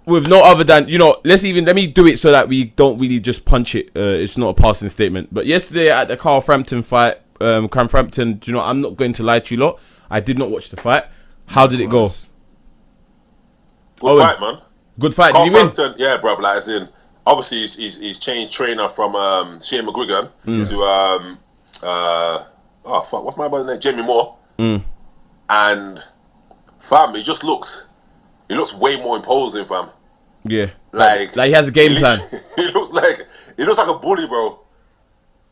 With no other than, let me do it so that we don't really just punch it. It's not a passing statement. But yesterday at the Carl Frampton fight, Cam Frampton, I'm not going to lie to you lot. I did not watch the fight. How did it go? Good fight, man. Good fight. Carl Did he win? Frampton, yeah, bro. Like, as in, obviously he's changed trainer from Shane McGuigan to what's my brother's name? Jamie Moore. And fam, he looks way more imposing, fam. Yeah, like he has a game plan. He looks like a bully, bro.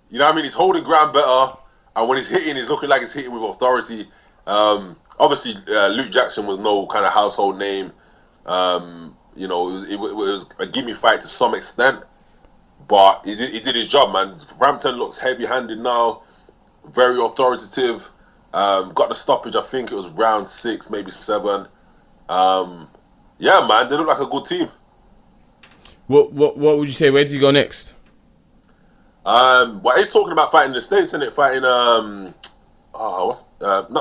You know what I mean? He's holding ground better, and when he's hitting, he's looking like he's hitting with authority. Obviously, Luke Jackson was no kind of household name. It was a gimme fight to some extent, but he did his job, man. Frampton looks heavy-handed now, very authoritative. Got the stoppage. I think it was round 6, maybe 7. Yeah, man, they look like a good team. What would you say? Where did he go next? Well, he's talking about fighting in the States, isn't it? Fighting not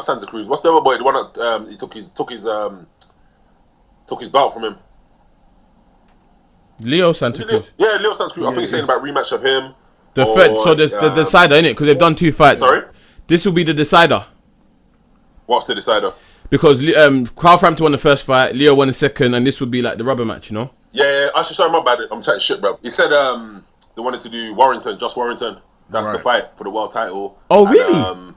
Santa Cruz. What's the other boy? The one that he took his belt from him. Leo Santa Cruz. Yeah, Leo Santa Cruz. I think he's saying about rematch of him. The decider, innit? Because they've done 2 fights. Sorry? This will be the decider. What's the decider? Because Carl Frampton won the first fight, Leo won the second, and this would be like the rubber match, Yeah, actually, sorry, my bad. I'm chatting shit, bro. He said they wanted to do Josh Warrington. That's the fight for the world title. Oh, really?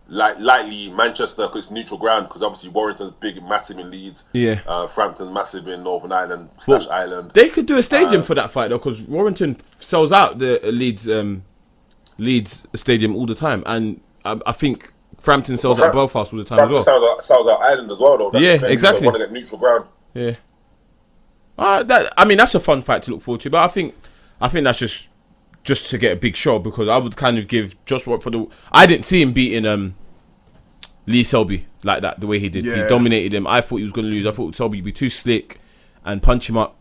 Lightly Manchester, because it's neutral ground, because obviously Warrington's big, massive in Leeds. Yeah. Frampton's massive in Northern Ireland / Ireland. They could do a stadium for that fight, though, because Warrington sells out the Leeds stadium all the time, and I think Frampton sells out Belfast all the time as well. Sells out Ireland as well, though. That's exactly. So want to get neutral ground. Yeah. That's a fun fight to look forward to, but I think that's just to get a big show, because I would kind of give Joshua I didn't see him beating Lee Selby like that, the way he did. Yeah. He dominated him. I thought he was going to lose. I thought Selby would be too slick and punch him up.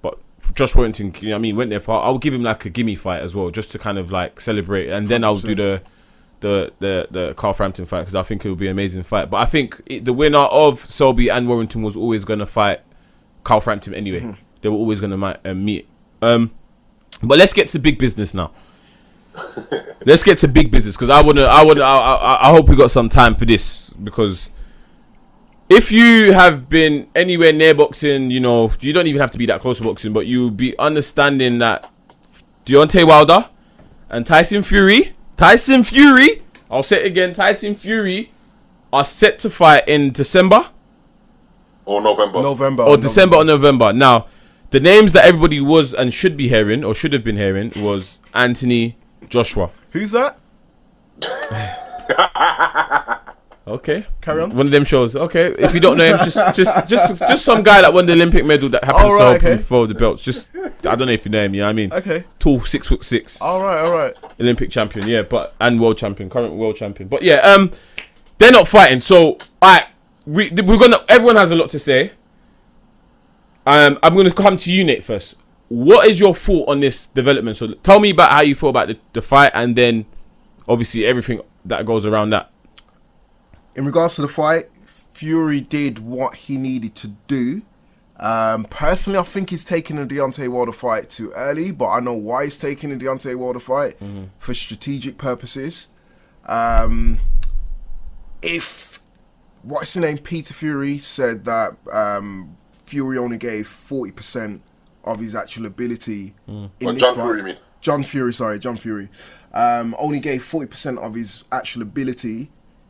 But Josh Warrington, went there for. I'll give him like a gimme fight as well, just to kind of like celebrate, and then 100%. I'll do the Carl Frampton fight, because I think it will be an amazing fight. But I think the winner of Selby and Warrington was always going to fight Carl Frampton anyway. Mm-hmm. They were always going to meet. But let's get to big business now. Let's get to big business, because I hope we got some time for this, because if you have been anywhere near boxing, you don't even have to be that close to boxing, but you'll be understanding that Deontay Wilder and Tyson Fury, I'll say it again, Tyson Fury are set to fight in December or November. Or December or November. Now, the names that everybody was and should be hearing, or should have been hearing, was Anthony Joshua. Who's that? Okay, carry on. One of them shows. Okay, if you don't know him, just some guy that won the Olympic medal that happens to help him throw the belts. Just, I don't know if you know him. You know what I mean? Okay. Tall, 6'6". All right. Olympic champion, yeah, and world champion, current world champion. But yeah, they're not fighting. So, alright, everyone has a lot to say. I'm gonna come to you, Nate, first. What is your thought on this development? So tell me about how you feel about the fight, and then obviously everything that goes around that. In regards to the fight, Fury did what he needed to do. Personally, I think he's taking the Deontay Wilder fight too early, but I know why he's taking the Deontay Wilder fight, for strategic purposes. Peter Fury said that Fury only gave 40% of his actual ability in this fight. Fury, you mean? John Fury. Only gave 40% of his actual ability.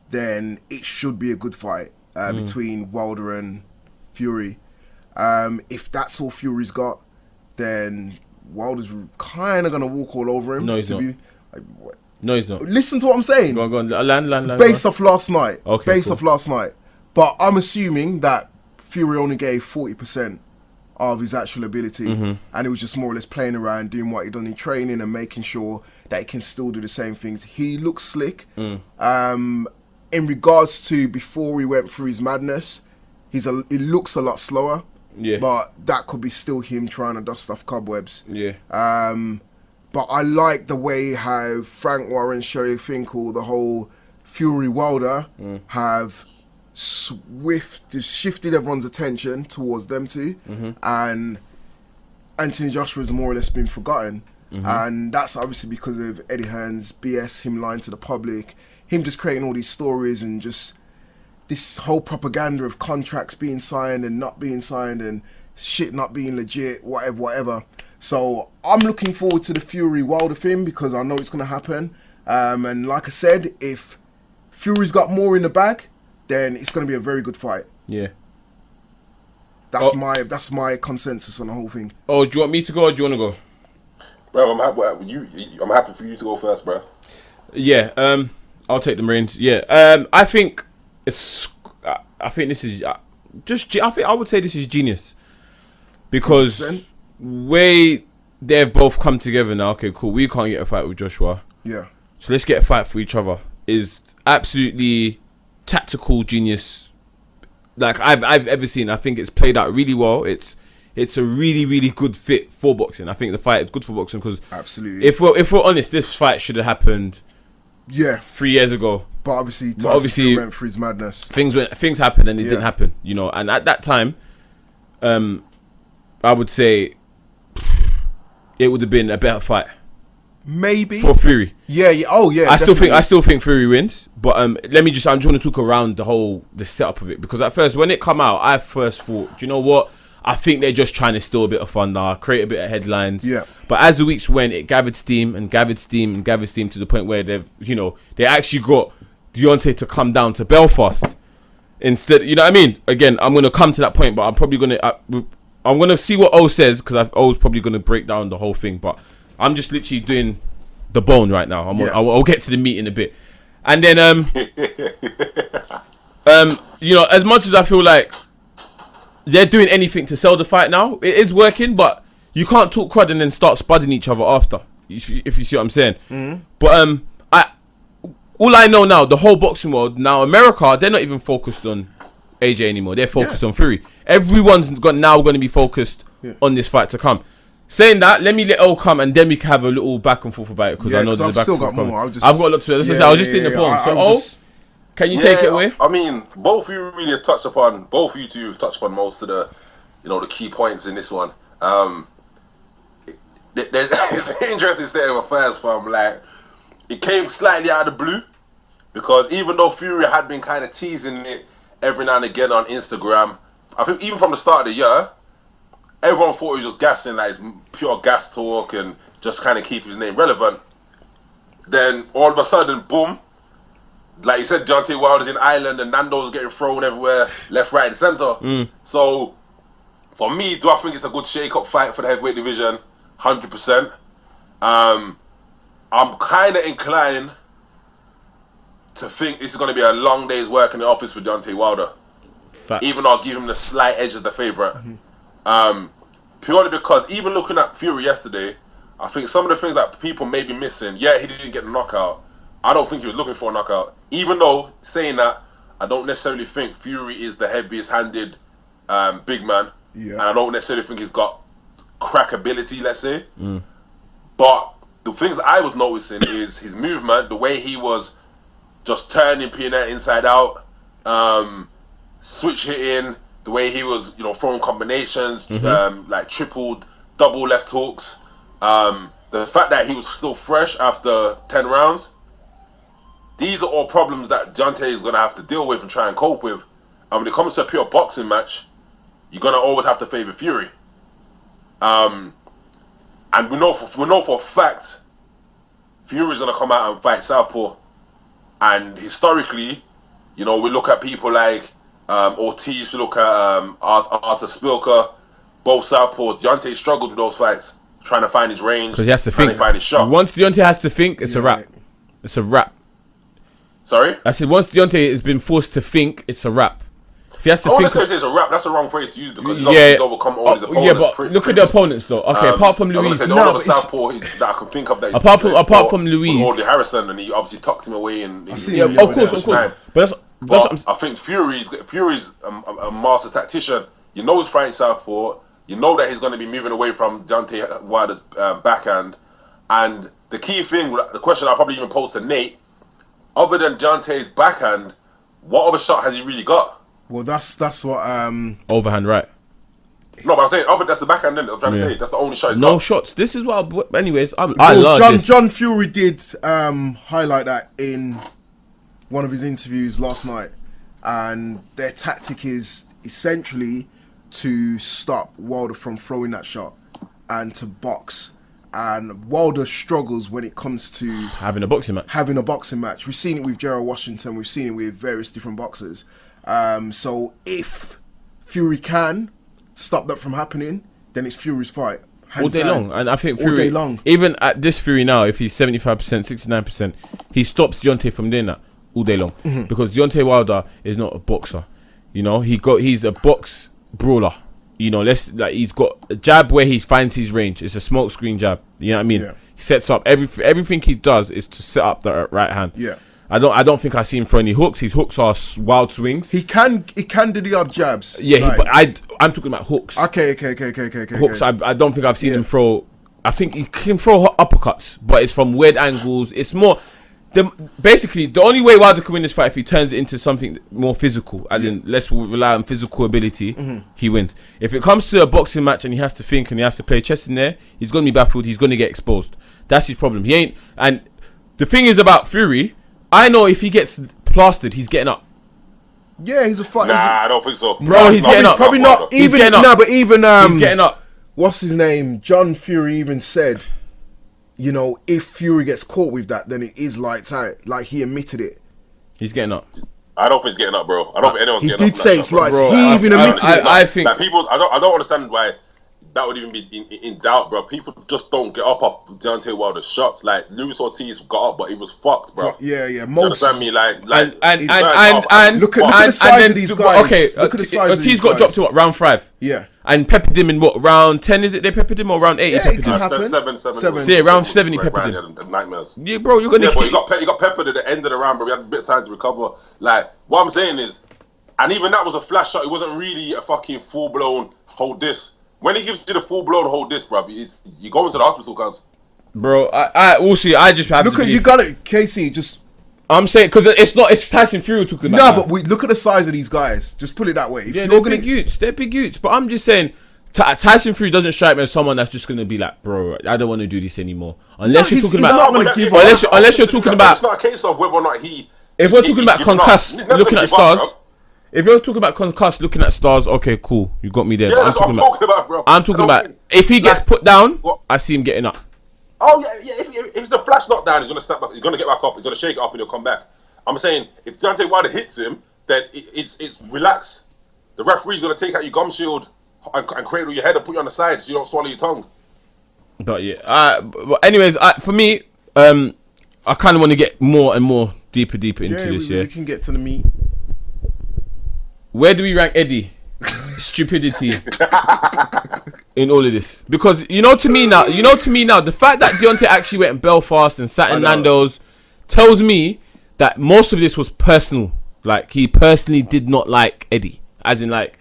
Then it should be a good fight between Wilder and Fury. If that's all Fury's got, then Wilder's kind of gonna walk all over him. No, he's not. No, he's not. Listen to what I'm saying. Go on. Land. Based off last night. Okay, Based cool. off last night. But I'm assuming that Fury only gave 40% of his actual ability, and it was just more or less playing around, doing what he done in training, and making sure that he can still do the same things. He looks slick. In regards to before he went through his madness, he looks a lot slower. Yeah. But that could be still him trying to dust off cobwebs. Yeah. But I like the way how Frank Warren, Sherry Finkel, the whole Fury Wilder have shifted everyone's attention towards them two, and Anthony Joshua's more or less been forgotten, and that's obviously because of Eddie Hearn's BS, him lying to the public, him just creating all these stories, and just this whole propaganda of contracts being signed and not being signed and shit not being legit, whatever. So I'm looking forward to the Fury Wilder thing because I know it's going to happen, and like I said, if Fury's got more in the bag, then it's going to be a very good fight. Yeah. That's my consensus on the whole thing. Oh, do you want me to go or do you want to go? Bro, I'm happy for you to go first, bro. Yeah. I'll take the reins. Yeah. I think this is I would say this is genius because 100%. way they've both come together now. Okay, cool. We can't get a fight with Joshua. Yeah. So let's get a fight for each other. Is absolutely tactical genius like I've ever seen. I think it's played out really well. It's a really, really good fit for boxing. I think the fight is good for boxing because absolutely, if we're honest, this fight should have happened 3 years ago. But obviously went through his madness. Things happened and it didn't happen, you know. And at that time, I would say it would have been a better fight. Maybe for Fury. Yeah. Oh yeah. I still think Fury wins. But I'm just going to talk around the setup of it because at first when it come out, I first thought, do you know what? I think they're just trying to steal a bit of fun now, create a bit of headlines. Yeah. But as the weeks went, it gathered steam to the point where they actually got Deontay to come down to Belfast instead. You know what I mean? Again, I'm going to come to that point, but I'm probably going to see what O says because O's probably going to break down the whole thing. But I'm just literally doing the bone right now. I'll get to the meat in a bit. And then, as much as I feel like they're doing anything to sell the fight now, it is working, but you can't talk crud and then start spudding each other after, if you see what I'm saying. Mm-hmm. But all I know now, the whole boxing world, now America, they're not even focused on AJ anymore. They're focused on Fury. Everyone's now going to be focused on this fight to come. Saying that, let me let O come and then we can have a little back and forth about it because I know there's a back and forth coming. I've got a lot to do. I was just in the bone. So O, can you take it away? I mean, both of you really touched upon. Both of you two have touched upon most of the, the key points in this one. It's an interesting state of affairs, fam. Like, it came slightly out of the blue because even though Fury had been kind of teasing it every now and again on Instagram, I think even from the start of the year, everyone thought he was just gassing, like it's pure gas talk and just kind of keep his name relevant. Then all of a sudden, boom, like you said, Deontay Wilder's in Ireland and Nando's getting thrown everywhere, left, right, and centre. So, for me, do I think it's a good shake-up fight for the heavyweight division? 100%. I'm kind of inclined to think this is going to be a long day's work in the office for Deontay Wilder. Facts. Even though I'll give him the slight edge as the favourite. Purely because even looking at Fury yesterday, I think some of the things that people may be missing, he didn't get the knockout. I don't think he was looking for a knockout. Even though, saying that, I don't necessarily think Fury is the heaviest handed big man. Yeah. And I don't necessarily think he's got crack ability, let's say. But the things that I was noticing is his movement, the way he was just turning Pianette inside out, switch hitting, the way he was, throwing combinations, like triple, double left hooks. The fact that he was still fresh after 10 rounds. These are all problems that Deontay is going to have to deal with and try and cope with. And when it comes to a pure boxing match, you're going to always have to favour Fury. And we know for a fact Fury's going to come out and fight Southpaw. And historically, we look at people like Ortiz, you look at Arthur Spilker, both southpaws. Deontay struggled with those fights, trying to find his range, Because he has to trying think. to find his shot. Once Deontay has to think, it's a wrap. It's a wrap. Sorry? I said once Deontay has been forced to think, it's a wrap. If he has to I want think, to say it's a wrap. That's the wrong phrase to use because he's obviously overcome all his opponents. yeah, but look at the opponents though. Okay, apart from I was Luis, gonna say, the only other southpaw that I can think of that apart from Luis, Audley Harrison, and he obviously tucked him away. And yeah, of course. But I think Fury's a master tactician. You know he's fighting southpaw. You know that he's going to be moving away from Deontay Wilder's backhand. And the key thing, the question I'll probably even pose to Nate, other than Deontay's backhand, what other shot has he really got? Well, that's what overhand right. No, but I'm saying that's the backhand. I'm trying to say that's the only shot he's No got. shots. This is what. Anyways, I well, love this. John Fury did highlight that in one of his interviews last night, and their tactic is essentially to stop Wilder from throwing that shot and to box. And Wilder struggles when it comes to having a boxing match. We've seen it with Gerald Washington. We've seen it with various different boxers. So if Fury can stop that from happening, then it's Fury's fight. All day long. And I think Fury, all day long. Even at this Fury now, if he's 75%, 69%, he stops Deontay from doing that all day long. Mm-hmm. Because Deontay Wilder is not a boxer. You know, he's a box brawler. You know, he's got a jab where he finds his range. It's a smoke screen jab. You know what I mean? Yeah. He sets up everything he does is to set up the right hand. Yeah. I don't think I see him throw any hooks. His hooks are wild swings. He can do the odd jabs. Yeah, but I'm talking about hooks. Okay. Hooks. I don't think I've seen him throw. I think he can throw uppercuts, but it's from weird angles. It's more. Basically, the only way Wilder can win this fight if he turns it into something more physical, as in let's rely on physical ability, he wins. If it comes to a boxing match and he has to think and he has to play chess in there, he's going to be baffled. He's going to get exposed. That's his problem. He ain't. And the thing is about Fury, I know if he gets plastered, he's getting up. Yeah, he's a fighter. Nah, I don't think so. Bro, he's getting up. Probably not. He's Even getting up. no, but even he's getting up. What's his name? John Fury even said, you know, if Fury gets caught with that, then it is lights out. Like, he admitted it. He's getting up. I don't think he's getting up, bro. I don't think anyone's getting up. He did say it's lights. Bro, he even admitted it. I think like people. I don't understand why that would even be in doubt, bro. People just don't get up off Deontay Wilder's shots. Like Luis Ortiz got up, but he was fucked, bro. Yeah. Do you understand me? Like and look at the size of these guys. Okay, Ortiz got dropped to what, round 5? Yeah. And peppered him in what, round 10 is it they peppered him, or round 8 Yeah, he peppered him? Seven. See, round 7 he peppered him. Nightmares. Yeah, bro, you're gonna. Yeah, but he got peppered at the end of the round, but we had a bit of time to recover. Like, what I'm saying is, and even that was a flash shot. It wasn't really a fucking full blown hold this. When he gives you the full blown hold this, bro, you go into the hospital, cuz. Bro, we'll see. I just have look at you got it, Casey. Just I'm saying because it's Tyson Fury talking about. No, that. but we look at the size of these guys. Just put it that way. Yeah, they're big utes. They're big utes. But I'm just saying, Tyson Fury doesn't strike me as someone that's just gonna be like, bro, I don't want to do this anymore. Unless you're talking about, unless you're talking about. It's not a case of whether or not he. If we're talking about concussed, looking at stars. If you're talking about concussed, looking at stars, okay, cool, you got me there. Yeah, that's what I'm talking about, bro. I'm talking about if he gets put down, I see him getting up. Oh yeah. If it's a flash knockdown, he's gonna step back. He's gonna get back up. He's gonna shake it up, and he'll come back. I'm saying if Deontay Wilder hits him, then it's relax. The referee's gonna take out your gum shield and cradle your head and put you on the side so you don't swallow your tongue. But yeah, but anyways, for me, I kind of want to get more and more deeper into this. Yeah, we can get to the meat. Where do we rank Eddie? Stupidity in all of this, because you know to me now, the fact that Deontay actually went in Belfast and sat in Nando's tells me that most of this was personal. Like, he personally did not like Eddie, as in like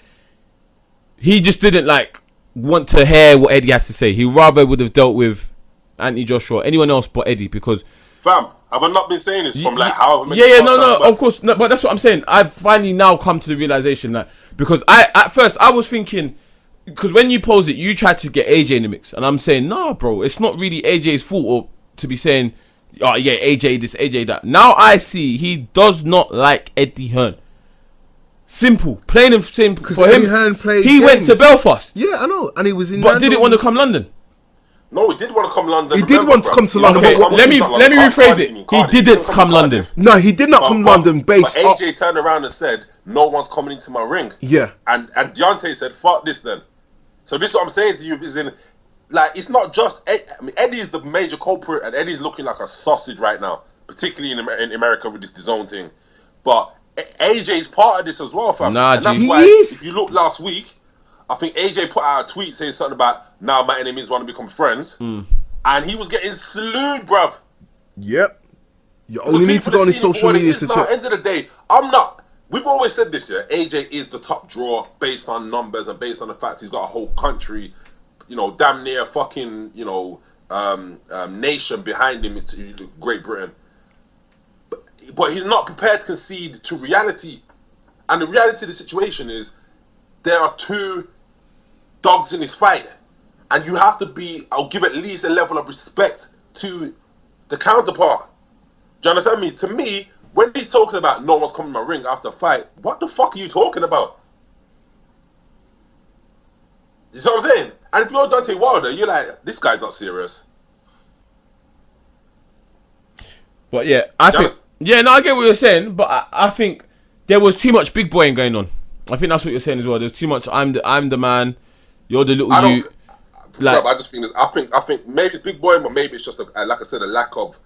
he just didn't like want to hear what Eddie has to say. He rather would have dealt with Anthony Joshua, anyone else but Eddie, because fam, have I not been saying this from like however many of course, no, but that's what I'm saying. I've finally now come to the realization that, because at first I was thinking, because when you pose it, you tried to get AJ in the mix, and I'm saying, nah, bro, it's not really AJ's fault, or to be saying, oh yeah, AJ this, AJ that. Now I see he does not like Eddie Hearn. Simple, plain and simple. For Eddie him, Hearn played he games. went to Belfast. Yeah, I know, and he was in. But didn't want to come London. No, he did want to come to London. He did want to come to London. Okay, let me rephrase it. He didn't come London. No, he did not come London. But AJ turned around and said, "No one's coming into my ring." Yeah. And Deontay said, "Fuck this then." So this is what I'm saying to you is it's not just Eddie's the major culprit, and Eddie's looking like a sausage right now, particularly in America with this DAZN thing. But AJ's part of this as well, fam. Nah, and that's why if you look last week, I think AJ put out a tweet saying something about now my enemies want to become friends, and he was getting slewed, bruv. Yep. You only need to go on his social media to check. At the end of the day, I'm not. We've always said this, yeah. AJ is the top draw based on numbers and based on the fact he's got a whole country, damn near fucking, nation behind him to Great Britain. But he's not prepared to concede to reality, and the reality of the situation is there are two dogs in this fight, and you have to I'll give at least a level of respect to the counterpart. Do you understand me? To me, when he's talking about no one's coming to my ring after a fight, what the fuck are you talking about? You see what I'm saying? And if you're Deontay Wilder, you're like, this guy's not serious. But yeah, I get what you're saying, but I think there was too much big boying going on. I think that's what you're saying as well. There's too much. I'm the man. You're the little you. I just think. I think maybe it's big boy, but maybe it's just like I said, a lack of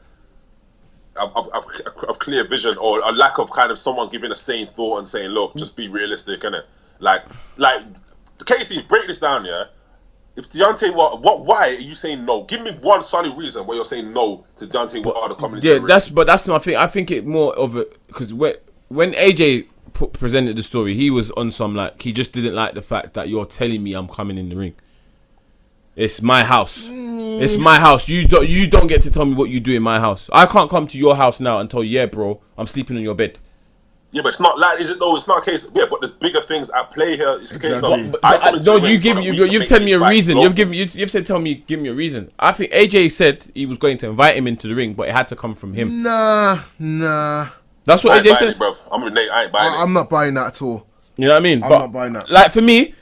clear vision, or a lack of kind of someone giving a sane thought and saying, "Look, just be realistic," innit? Like Casey, break this down, yeah. If Deontay Wilder, why are you saying no? Give me one solid reason why you're saying no to Deontay Wilder coming into the ring. That's my thing. I think it more of a because when AJ presented the story, he was on some he just didn't like the fact that you're telling me I'm coming in the ring. It's my house. It's my house. You don't get to tell me what you do in my house. I can't come to your house now and tell you, yeah, bro, I'm sleeping on your bed. Yeah, but it's not is it though? It's not a case. Yeah, but there's bigger things at play here. It's a case of. You've told me a reason. You've said give me a reason. I think AJ said he was going to invite him into the ring, but it had to come from him. Nah. That's what AJ said. Bro. I'm with Nate. I ain't buying it. I'm not buying that at all. You know what I mean? I'm not buying that. Like for me,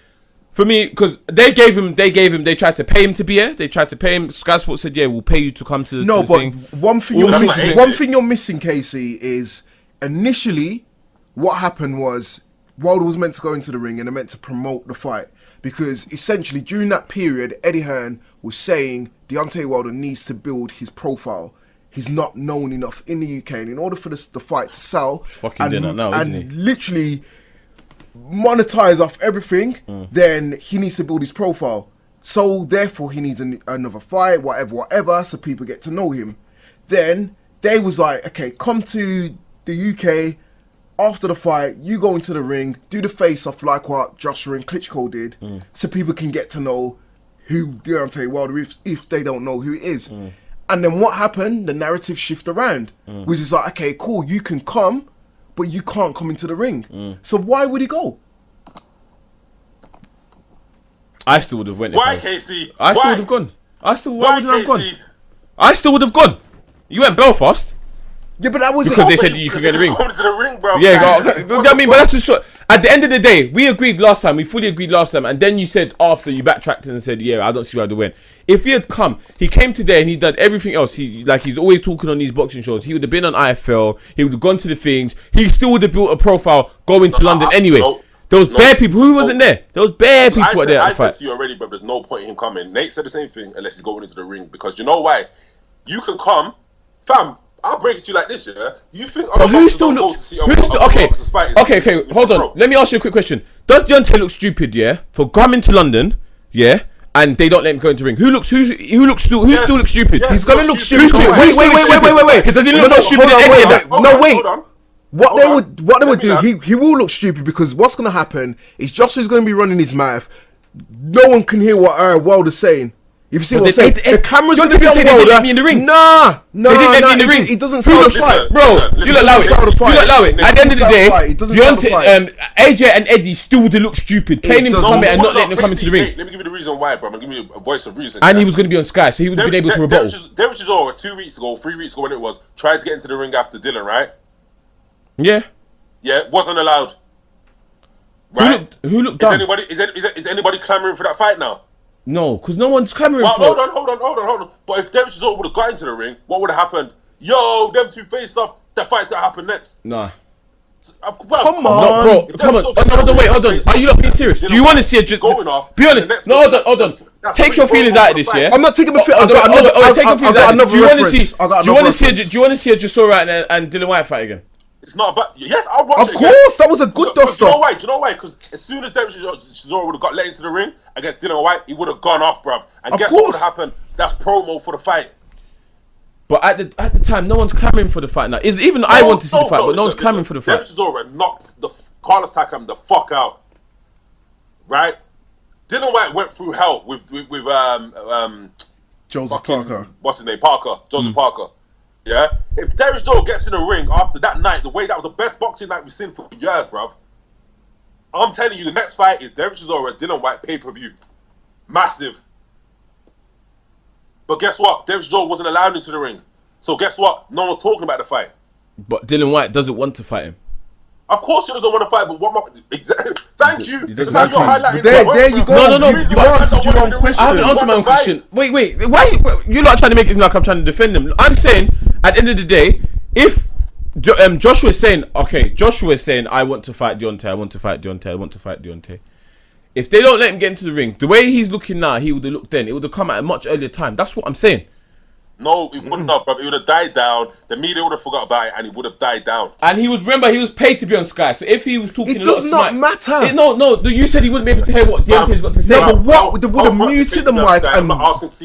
because they tried to pay him to be here. They tried to pay him. Sky Sports said, yeah, we'll pay you to come to the thing. One thing you're missing, Casey, is initially what happened was Wilder was meant to go into the ring and they're meant to promote the fight, because essentially during that period, Eddie Hearn was saying Deontay Wilder needs to build his profile. He's not known enough in the UK, and in order for the fight to sell and literally monetize off everything, then he needs to build his profile. So therefore he needs another fight, whatever, so people get to know him. Then they was like, okay, come to the UK after the fight, you go into the ring, do the face-off like what Joshua and Klitschko did, so people can get to know who Deontay Wilder is if they don't know who it is. And then what happened? The narrative shift around, which is like, okay, cool, you can come, but you can't come into the ring. So why would he go? I still would have went. Why, Casey? I still would have gone. I still would have gone. You went Belfast. Yeah, but that was because they said you could get the ring. Come to the ring, bro. Yeah, I mean, but that's just short. At the end of the day, we agreed last time. We fully agreed last time, and then you said after you backtracked and said, "Yeah, I don't see why they went." If he had come, he came today and he done everything else. He's always talking on these boxing shows. He would have been on IFL. He would have gone to the things. He still would have built a profile going to London anyway. There was bare people. Who wasn't there? There was bare people there. I said to you already, but there's no point in him coming. Nate said the same thing unless he's going into the ring, because you know why? You can come, fam. I'll break it to you like this, yeah. You think who still looks? Okay. Hold on. Let me ask you a quick question. Does Deontay look stupid? Yeah, for coming to London, yeah, and they don't let him go into the ring. Who still looks stupid? He's gonna look stupid. Wait. Does he look more stupid than any of that? No, wait. What they would do? He will look stupid, because what's gonna happen is Joshua's gonna be running his mouth. No one can hear what Wilder's saying. If you see what I'm saying, the camera's going to be on Wilder. Let me in the ring. Nah. They didn't let me in the ring. It doesn't sound the fight, bro. You don't allow it. You don't allow it. At the end of the day, AJ and Eddie still would look stupid, paying him to come in and not letting him come into the ring. Let me give you the reason why, bro. I'm gonna give you a voice of reason. And he was going to be on Sky, so he would have been able to rebuttal. Derek Chisora 2 weeks ago, 3 weeks ago, when it was, tried to get into the ring after Dylan, right? Yeah, wasn't allowed. Right? Who looked dumb? Is anybody clamoring for that fight now? No, because no one's clamoring Well, for. hold on. But if Derek Chisora would have got into the ring, what would have happened? Yo, them two face stuff. That fight's gonna happen next. Nah. Come on. No, bro, come on. Hold on, wait, hold on. Are you not being serious? Do you want to see it just going off? Be honest. No, hold on. Take your feelings out of this, yeah? I'm not taking my feelings. Take your feelings out of this. Do you want to see? Do you want to see a Chisora and Dylan White fight again? It's not about. Yes, I'll watch it. Of course, that was a good dust up. Do you know why? Because as soon as Derek Chisora would have got let into the ring against Dylan White, he would have gone off, bruv. And guess what would have happened? That's promo for the fight. But at the time, no one's clamoring for the fight now. Even I want to see the fight, but no one's clamoring for the fight. Derek Chisora knocked Carlos Takam the fuck out. Right? Dylan White went through hell with Joseph Parker. What's his name? Joseph Parker. Yeah? If Derek Chisora gets in the ring after that night, the way that was the best boxing night we've seen for years, bruv. I'm telling you, the next fight is Derek Chisora, Dylan White pay-per-view. Massive. But guess what? Derek Chisora wasn't allowed into the ring. So guess what? No one's talking about the fight. But Dylan White doesn't want to fight him. Of course he doesn't want to fight, but what exactly? Thank you. So now you're highlighting there you go. No. You answered your own question. I haven't answered my own question. Wait. Why you're not trying to make it like I'm trying to defend him? I'm saying at the end of the day, if Joshua is saying, I want to fight Deontay. If they don't let him get into the ring, the way he's looking now, he would have looked then. It would have come at a much earlier time. That's what I'm saying. No, it wouldn't have, bro. It would have died down. The media would have forgot about it, and it would have died down. And he was paid to be on Sky. So if he was talking it does not matter. You said he wouldn't be able to hear what Deontay's got to say. No, but what? They would have muted the mic.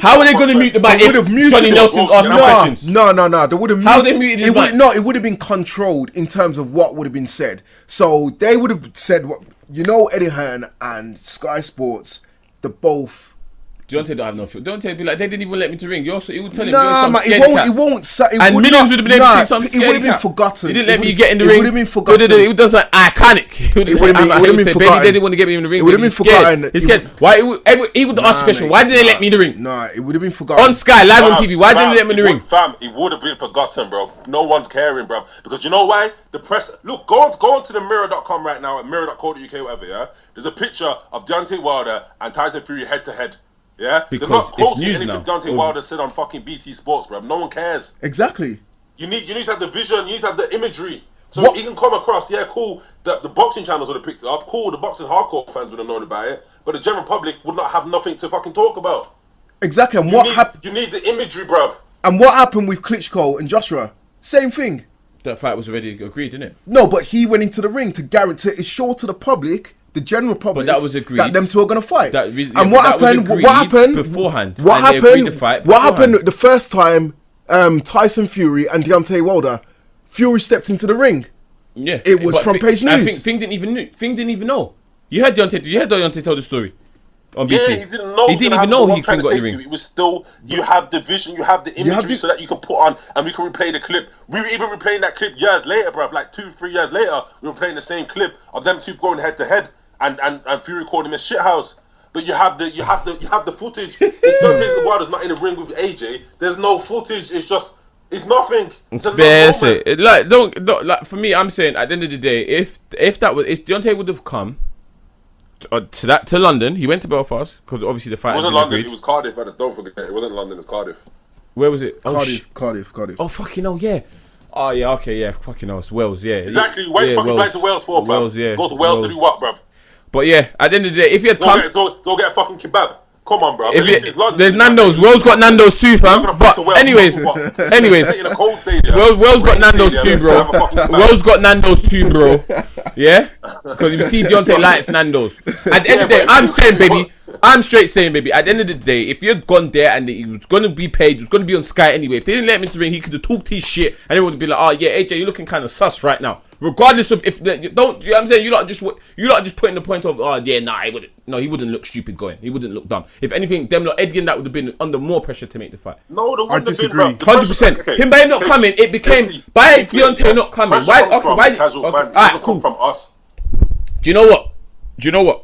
How are they going to mute the mic if Johnny Nelson's asking questions? No. They would have muted. How they muted his mic? No, it would have been controlled in terms of what would have been said. So they would have said what Eddie Hearn and Sky Sports, the both. Deontay don't have no feel. Deontay be like, they didn't even let me to ring. He would tell him, nah, man, it won't. And millions would have been able to see some scared It would have been forgotten. He didn't let me get in the ring. It would have been forgotten. It would have done something iconic. It would have been forgotten. They didn't want to get me in the ring. It would have been forgotten. He's scared. Why? He would ask the question, why did they let me in the ring? Nah, it would have been forgotten. On Sky, live on TV, why didn't they let me in the ring? Fam, it would have been forgotten, bro. No one's caring, bro. Because you know why? The press... Look, go on to the mirror.com right now, at mirror.co.uk, whatever, yeah? There's a picture of Deontay Wilder and Tyson Fury head-to-head. Yeah, because they're not quoting it's news anything now. Deontay Wilder said on fucking BT Sports, bro. No one cares. Exactly. You need to have the vision. You need to have the imagery, so he can come across. Yeah, cool. The boxing channels would have picked it up. Cool. The boxing hardcore fans would have known about it, but the general public would not have nothing to fucking talk about. Exactly. And you need the imagery, bro. And what happened with Klitschko and Joshua? Same thing. That fight was already agreed, didn't it? No, but he went into the ring to guarantee, assure to the public, the general public, but that was agreed, that them two are going to fight. And what happened beforehand? What happened the first time Tyson Fury and Deontay Wilder, Fury stepped into the ring? Yeah, it was from Page News. I think Fing didn't even know. You heard Deontay tell the story on BT. Yeah, he didn't know. He didn't even know he got the ring. It was still, you have the vision, you have the imagery, so that you can put on, and we can replay the clip. We were even replaying that clip years later, bruv. Like 2-3 years later, we were playing the same clip of them two going head to head, and Fury called him a shithouse. But you have the footage. If Deontay Wilder's not in the ring with AJ, there's no footage. It's nothing. It's bare. Don't like, for me, I'm saying at the end of the day, if Deontay would have come to London, he went to Belfast because obviously the fight. It wasn't London. It was Cardiff. But don't forget, it wasn't London. It's Cardiff. Where was it? Cardiff. Oh fucking hell, yeah. Oh yeah, okay, yeah. Fucking hell, it's Wales, yeah. Exactly. Wait, fucking fly to Wales for, fam. Wales, yeah. Go to Wales to do what, bruv? But yeah, at the end of the day, if you had come, don't get a fucking kebab. Come on, bro. There's Nando's. Wales got Nando's too, fam. But anyways, Wales got Nando's too, bro. Wales got Nando's too, bro. Yeah, because you see Deontay likes Nando's. At the end of the day, I'm saying, baby, I'm straight saying, baby. At the end of the day, if you'd gone there and he was gonna be paid, he was gonna be on Sky anyway. If they didn't let him into the ring, he could have talked his shit, and everyone would be like, "Oh yeah, AJ, you're looking kind of sus right now." Regardless of if you know what I'm saying, you lot just putting the point of, oh yeah, nah, he wouldn't look stupid going. He wouldn't look dumb. If anything, them lot Eddie and that would have been under more pressure to make the fight. No, I disagree. 100%. Him by him not coming, it became by Deontay not coming. Why? Casual fans. It doesn't come from us. Do you know what?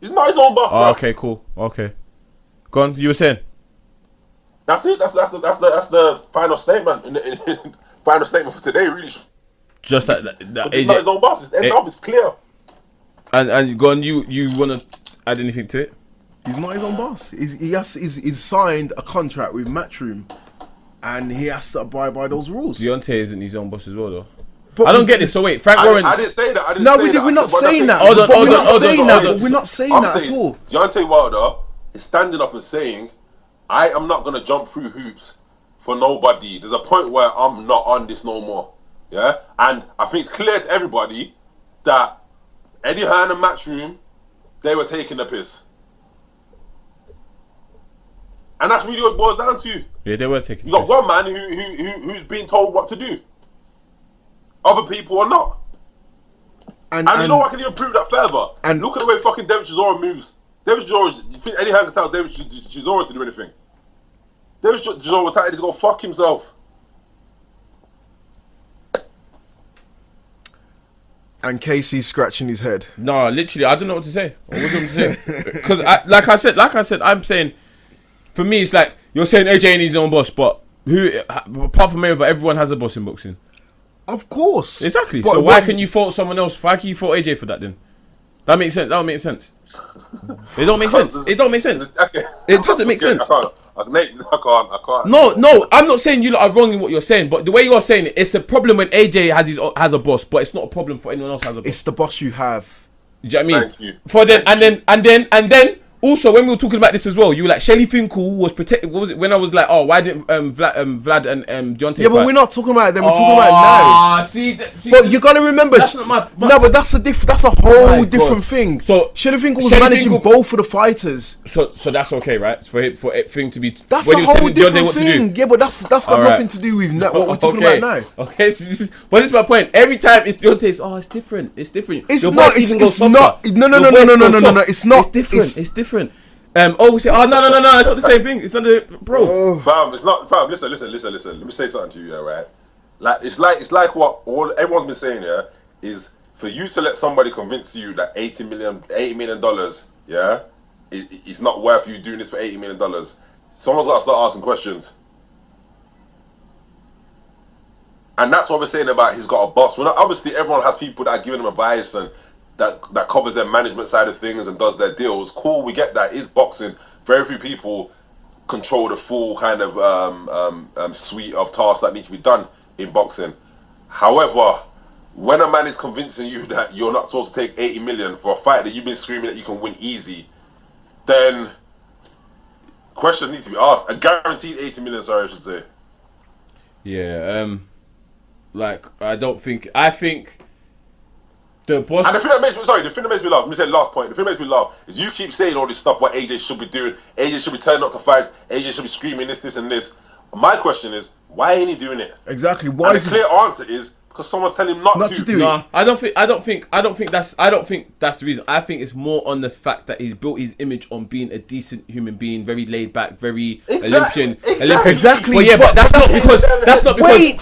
He's not his own boss, bro. Okay, cool. Okay. Go on, you were saying? That's it. That's the final statement. Final statement for today, really. Just that He's not his own boss. It's end up. It's clear. And go on, you want to add anything to it? He's not his own boss. He's signed a contract with Matchroom, and he has to abide by those rules. Deontay isn't his own boss as well, though. But I don't get this. So wait, Frank Warren. I didn't say that. We're not saying that. We're not saying that at all. Deontay Wilder is standing up and saying, "I am not gonna jump through hoops for nobody. There's a point where I'm not on this no more." Yeah, and I think it's clear to everybody that Eddie Hearn and Matchroom, they were taking the piss. And that's really what it boils down to. Yeah, they were taking. You got one man who's being told what to do. Other people are not. And you know what, I can even prove that further. And look at the way fucking David Chisora moves. David Chisora, you think Eddie Hearn can tell David Chisora to do anything? David Chisora will tell Eddie to go fuck himself. And Casey's scratching his head. No, literally, I don't know what to say. What do you want to say? Because, like I said, I'm saying, for me, it's like you're saying AJ ain't his own boss, but who, apart from Mayweather, everyone has a boss in boxing. Of course, exactly. So why can you fault someone else? Why can you fault AJ for that then? That makes sense. That don't make sense. It don't make sense. It don't make sense. Okay. It doesn't make sense. I can't. No, I'm not saying you lot are wrong in what you're saying, but the way you're saying it, it's a problem when AJ has a boss, but it's not a problem for anyone else has a boss. It's the boss you have. Do you know what I mean? Thank you. For then, and then. Also, when we were talking about this as well, you were like, Shelly Finkel was protected. What was it? When I was like, oh, why didn't Vlad and Deontay Yeah, but fight? we're not talking about them. We're talking about now. See, but you gotta remember, that's not my no, but that's a whole different thing. So Shelly Finkel was managing both of the fighters. So that's okay, right? For it thing to be. That's a whole different thing. Yeah, but that's got nothing to do with what we're talking about now. Okay, so this is my point. Every time it's Deontay's, it's different. It's different. It's not. It's not. No. It's not. It's different. We say, no, it's not the same thing. It's not bro. Fam, it's not, fam, listen. Let me say something to you, yeah, right? Like, it's like what everyone's been saying, yeah, is for you to let somebody convince you that $80 million, yeah, it's not worth you doing this for $80 million. Someone's got to start asking questions. And that's what we're saying about he's got a boss. Obviously, everyone has people that are giving him advice and that covers their management side of things and does their deals. Cool, we get that. It's boxing. Very few people control the full kind of suite of tasks that need to be done in boxing. However, when a man is convincing you that you're not supposed to take 80 million for a fight that you've been screaming that you can win easy, then questions need to be asked. A guaranteed 80 million, sorry, I should say. Yeah, I think the boss. And the thing that makes me laugh, let me say the last point. The thing that makes me laugh is you keep saying all this stuff what AJ should be doing. AJ should be turning up to fights. AJ should be screaming this, and this. My question is, why ain't he doing it? Exactly. Why? And the clear answer is because someone's telling him not to do it. No, I don't think that's the reason. I think it's more on the fact that he's built his image on being a decent human being, very laid back, very Olympian. Exactly. But that's not because. Wait.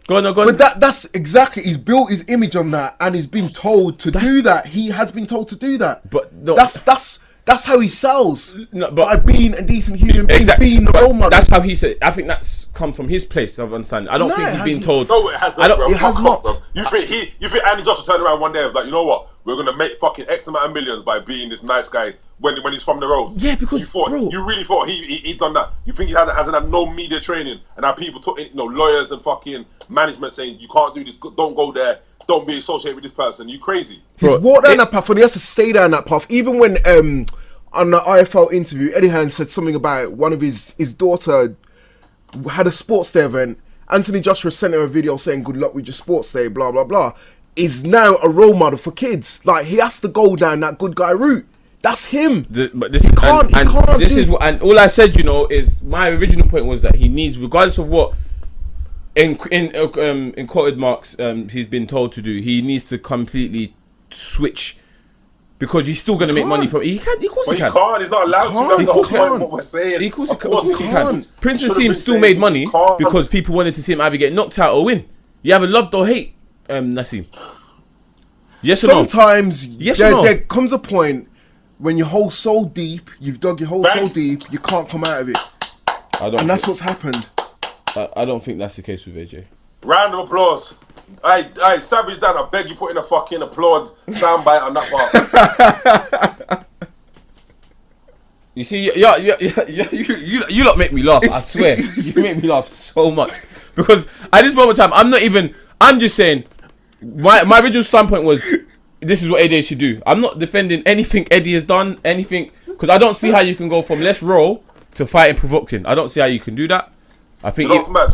Go on. But that's exactly. He's built his image on that, and he's been told to do that. He has been told to do that. But no, that's how he sells. No, by being a decent human being, being the role model. That's how he said. I think that's come from his place of understanding. I don't think he's been told. No, it hasn't. It has not. Bro. You think Andy Josh will turn around one day and was like, you know what? We're gonna make fucking X amount of millions by being this nice guy when he's from the roads. Yeah, because you really thought he done that. You think he hasn't had no media training and had people lawyers and fucking management saying you can't do this, don't go there, don't be associated with this person. You crazy? He's walked down that path and he has to stay down that path. Even when on the IFL interview, Eddie Hearn said something about one of his daughter had a sports day event. Anthony Joshua sent him a video saying good luck with your sports day, blah blah blah. Is now a role model for kids. Like, he has to go down that good guy route. That's him. But this and all I said, is my original point was that he needs, regardless of what in quoted marks he's been told to do, he needs to completely switch. Because he's still going to make money from. He can. Of course he can. He can't. He's not allowed to. That's the whole point of what we're saying. Of course he can. Prince Nassim still made money because people wanted to see him either get knocked out or win. You either loved or hate Nassim. Yes or no? Sometimes Yes or no? there comes a point when your hole so deep, you've dug your hole so deep, you can't come out of it. And that's what's happened. I don't think that's the case with AJ. Round of applause. Hey, Savage Dan, I beg you put in a fucking applaud soundbite on that part. You see, you lot make me laugh. I swear, you make me laugh so much because at this moment in time, I'm just saying. My original standpoint was, this is what AJ should do. I'm not defending anything Eddie has done, because I don't see how you can go from let's roll to fighting provoking. I don't see how you can do that. I think it's mad.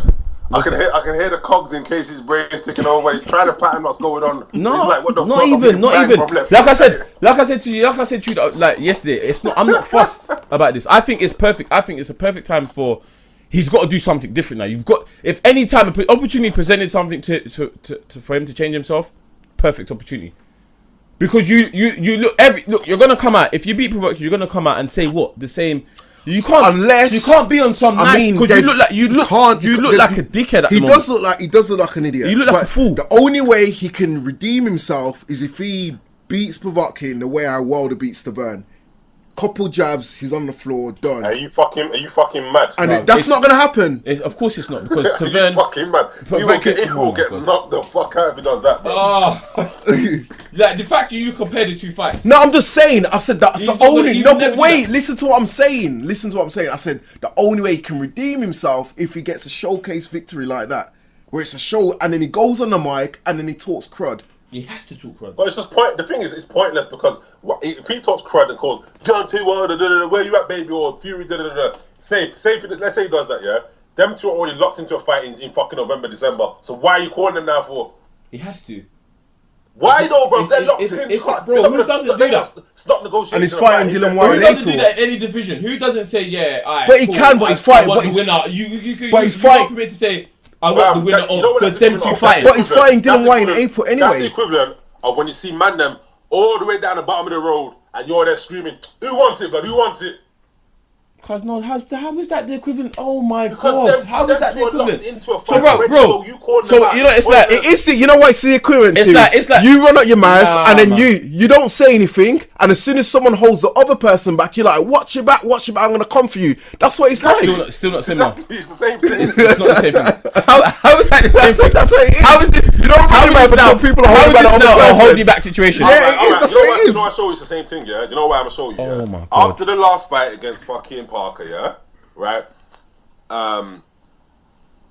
I can hear the cogs in Casey's brain ticking over. He's trying to pattern what's going on. No, he's like, what the not fuck? even. Like I said to you, like yesterday. It's not. I'm not fussed about this. I think it's perfect. I think it's a perfect time for. He's got to do something different now. You've got, if any time an opportunity presented something to for him to change himself, perfect opportunity. Because you look, you're gonna come out, if you beat provoking, you're gonna come out and say what the same. You can't, unless you can't be on some nice, because you look like a dickhead. He does look like an idiot. You look like a fool. The only way he can redeem himself is if he beats provoking the way our Wilder beats Tavern. Couple jabs, he's on the floor, done. Are you fucking mad? And that's not gonna happen. Of course it's not, because Tavern. You fucking mad. He will get knocked the fuck out if he does that, bro. Like the fact you compare the two fights. No, I'm just saying. I said that's the only. No, but wait. Listen to what I'm saying. I said the only way he can redeem himself if he gets a showcase victory like that, where it's a show and then he goes on the mic and then he talks crud. He has to talk crud. But it's just the thing is, it's pointless because if he talks crud and calls Deontay Wilder, where you at, baby, or Fury, say let's say he does that, yeah. Them two are already locked into a fight in fucking November, December. So why are you calling them now for? He has to. Why though, bro? They're locked in. Bro, who doesn't do that? Stop negotiating. And he's fighting Dylan White. Who doesn't do that in any division? Who doesn't say, yeah, alright, but he can, but he's fighting. But he's winner. You're not permitted to say, I want the winner of them two fighting. But he's fighting Dylan White in April anyway. That's the equivalent of when you see man them all the way down the bottom of the road and you're there screaming, who wants it, blood? Who wants it? Cause no, how is that the equivalent? Oh my because god, how is that the equivalent? Into a so bro, so you know, it's like it is. You know what it's the equivalent? It's like you run out your mouth and then you don't say anything, and as soon as someone holds the other person back, you're like, watch your back, I'm gonna come for you. That's what it's like. Still not similar. It's the same thing. It's not the same thing. How is that the same thing? That's what it is. How is this? You don't really matter now. People are holding back the other person. Holding back situation. Yeah, it is. That's what it is. You know, I show you it's the same thing. Yeah, you know why I'm gonna show you. Oh my god. After the last fight against fucking Parker, yeah. Right,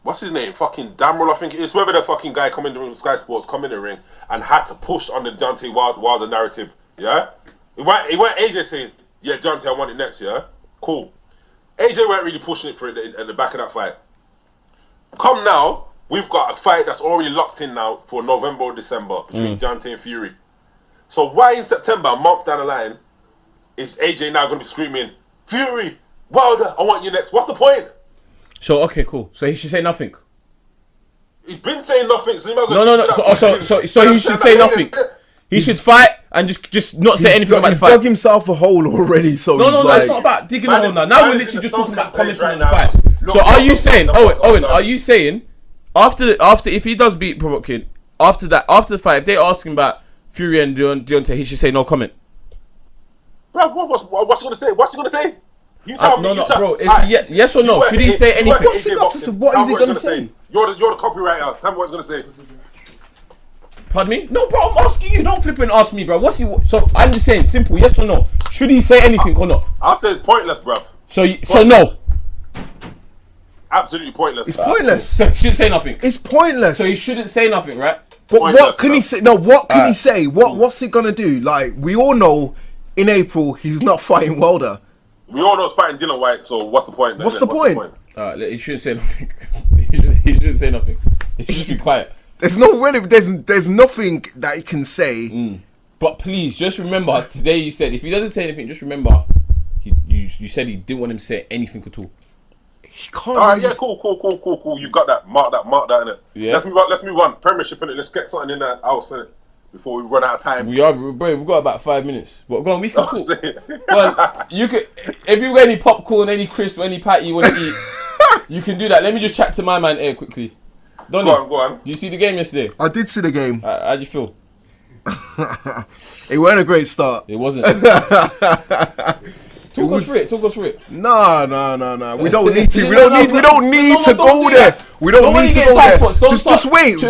what's his name? Fucking Damrell, I think it is. Whether the fucking guy coming from Sky Sports come in the ring and had to push on the Deontay Wilder narrative. Yeah, it went AJ saying, "Yeah, Deontay, I want it next." Yeah, cool. AJ weren't really pushing it for it at the back of that fight. Come now, we've got a fight that's already locked in now for November or December between Deontay and Fury. So why in September, a month down the line, is AJ now going to be screaming, "Fury, Wilder, I want you next"? What's the point? So okay, cool. So he should say nothing. He's been saying nothing. So he should say nothing. He should fight and just not say anything about the fight. He's dug himself a hole already. So no, it's not about digging a hole now. Now we're literally just talking about commenting on the fight. So are you saying, Owen? Are you saying after if he does beat provoking after the fight, if they ask him about Fury and Deontay, he should say no comment? Bro, what's he gonna say? What's he gonna say? You tell me. Bro. It's yes or no? Should he say anything? What's he got to say? What is he gonna say? You're the copywriter. Tell me what he's gonna say. Pardon me? No, bro. I'm asking you. Don't flip and ask me, bro. So I'm just saying, simple. Yes or no? Should he say anything or not? I'll say pointless, bro. So no. Absolutely pointless. It's pointless. So he shouldn't say nothing. It's pointless. So he shouldn't say nothing, right? But what can he say? No, what can he say? What's he gonna do? Like, we all know in April he's not fighting Wilder. We all know it's fighting Dylan White, so what's the point? What's the point? Alright, he shouldn't say nothing. he shouldn't say nothing. He should just be quiet. There's nothing that he can say. But please, just remember, today you said, if he doesn't say anything, just remember, you said he didn't want him to say anything at all. He can't. Alright, yeah, cool. You got that. Mark that, innit? Yeah. Let's move on. Premiership, innit? Let's get something in that house, innit? Before we run out of time. We've got about 5 minutes. But go on, we can talk. Well, you could, if you got any popcorn, any crisp, any patty you want to eat, you can do that. Let me just chat to my man here quickly. Donnie, go on. Did you see the game yesterday? I did see the game. How'd you feel? It weren't a great start. It wasn't. Talk us through it. No. We don't need to. We don't need to go there. We don't need to go there. Just wait.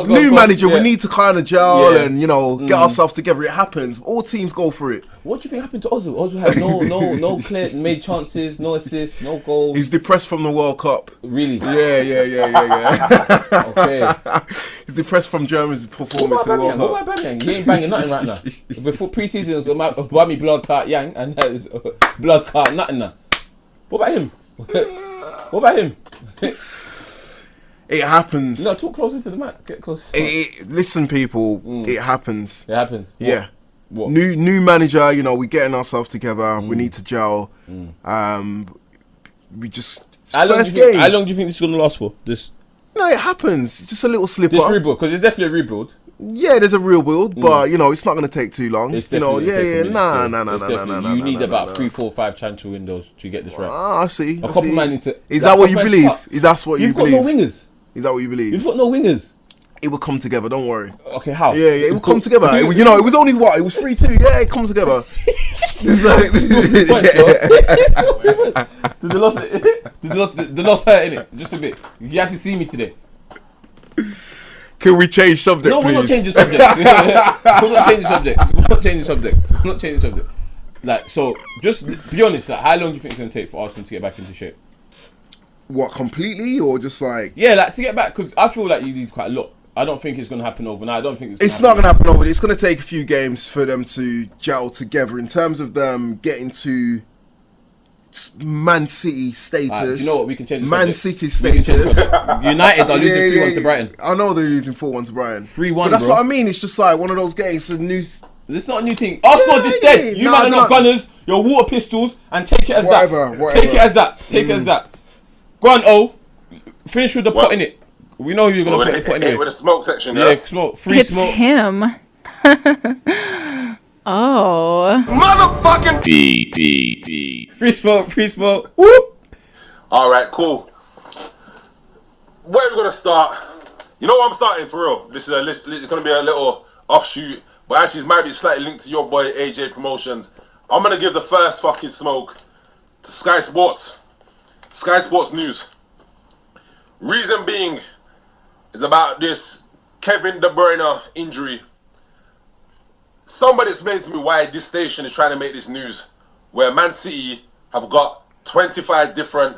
New manager. We need to kind of gel and get ourselves together. It happens. All teams go through it. What do you think happened to Ozil? Ozil had no clear made chances, no assists, no goals. He's depressed from the World Cup. Really? Yeah. Okay. He's depressed from Germany's performance in the World Cup. What about Bamiyang? He ain't banging nothing right now. Before pre-season, it was about me blood clot Yang, and that is blood clot nothing now. What about him? It happens. No, talk closer to the mic. Get closer. Listen, people. It happens. It happens. Yeah. What? New manager. We're getting ourselves together. We need to gel. We just. How long do you think this is gonna last for? This. No, it happens. Just a little slip This up. rebuild, because it's definitely a rebuild. Yeah, there's a real build, but it's not going to take too long. It's definitely Nah. You need about 3, 4, 5 transfer windows to get this right. I see. A couple man into. Is that what you believe? Is that what you believe? You've got no wingers. Is that what you believe? You've got no wingers. It will come together. Don't worry. Okay, how? Yeah, it will come together. It was only what? It was 3-2. Yeah, it comes together. Did the loss hurt in it? Just a bit. You had to see me today. Can we change subject, No, please? we're not changing subjects. We're not changing subject. Like, so, just be honest. Like, how long do you think it's going to take for Arsenal to get back into shape? What, completely, or just like? Yeah, like to get back, because I feel like you need quite a lot. I don't think it's going to happen overnight. I don't think it's not going to happen overnight. It's going to take a few games for them to gel together in terms of them getting to Man City status. You know what? We can change the Man subject. City status. United are losing 3-1 to Brighton. I know they're losing 4-1 to Brighton. 3-1, but that's bro. what I mean. It's just like one of those games. It's a new. It's not a new thing. Arsenal just dead. You man are not gunners. You're water pistols, and take it as that. Take it as that. Take it as that. Go on, O. Finish with the pot in it. We know you're gonna put the pot in it. With the smoke section. Yeah, smoke. Free smoke. It's him. Oh. Motherfucking Free smoke. Whoop. All right, cool. Where are we gonna start? You know what I'm starting for real. This is it's gonna be a little offshoot, but actually it might be slightly linked to your boy AJ Promotions. I'm gonna give the first fucking smoke to Sky Sports. Sky Sports News. Reason being is about this Kevin De Bruyne injury. Somebody explain to me why this station is trying to make this news, where Man City have got 25 different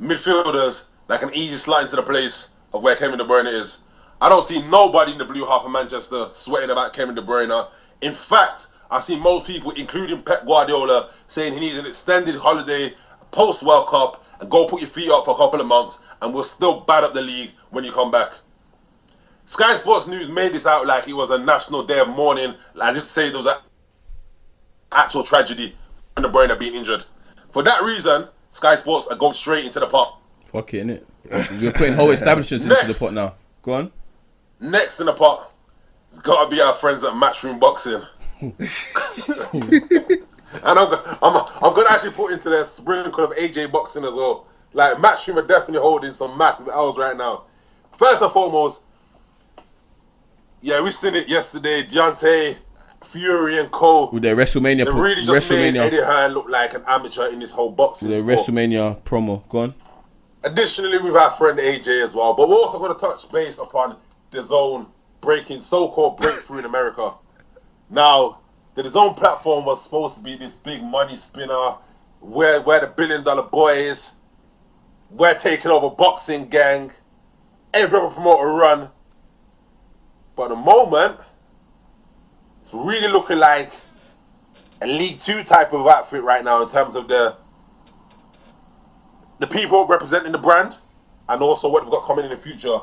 midfielders that can easily slide into the place of where Kevin De Bruyne is. I don't see nobody in the blue half of Manchester sweating about Kevin De Bruyne. In fact, I see most people, including Pep Guardiola, saying he needs an extended holiday post-World Cup and go put your feet up for a couple of months and we'll still bad up the league when you come back. Sky Sports News made this out like it was a national day of mourning, as if to say there was an actual tragedy when De Bruyne being injured. For that reason, Sky Sports are going straight into the pot. Fuck it, innit? We're putting whole establishments into the pot now. Go on. Next in the pot, it's got to be our friends at Matchroom Boxing. And I'm going to actually put into their sprinkle of AJ Boxing as well. Like, Matchroom are definitely holding some massive L's right now. First and foremost, yeah, we seen it yesterday. Deontay, Fury and Co. With their WrestleMania they really just made Eddie Hearn look like an amateur in this whole boxing sport. WrestleMania promo. Go on. Additionally, we've had friend AJ as well. But we're also going to touch base upon the DAZN breaking so-called breakthrough in America. Now, the DAZN platform was supposed to be this big money spinner where the $1 billion boys, we're taking over boxing gang, every other promoter run. But at the moment, it's really looking like a League 2 type of outfit right now in terms of the people representing the brand and also what we've got coming in the future.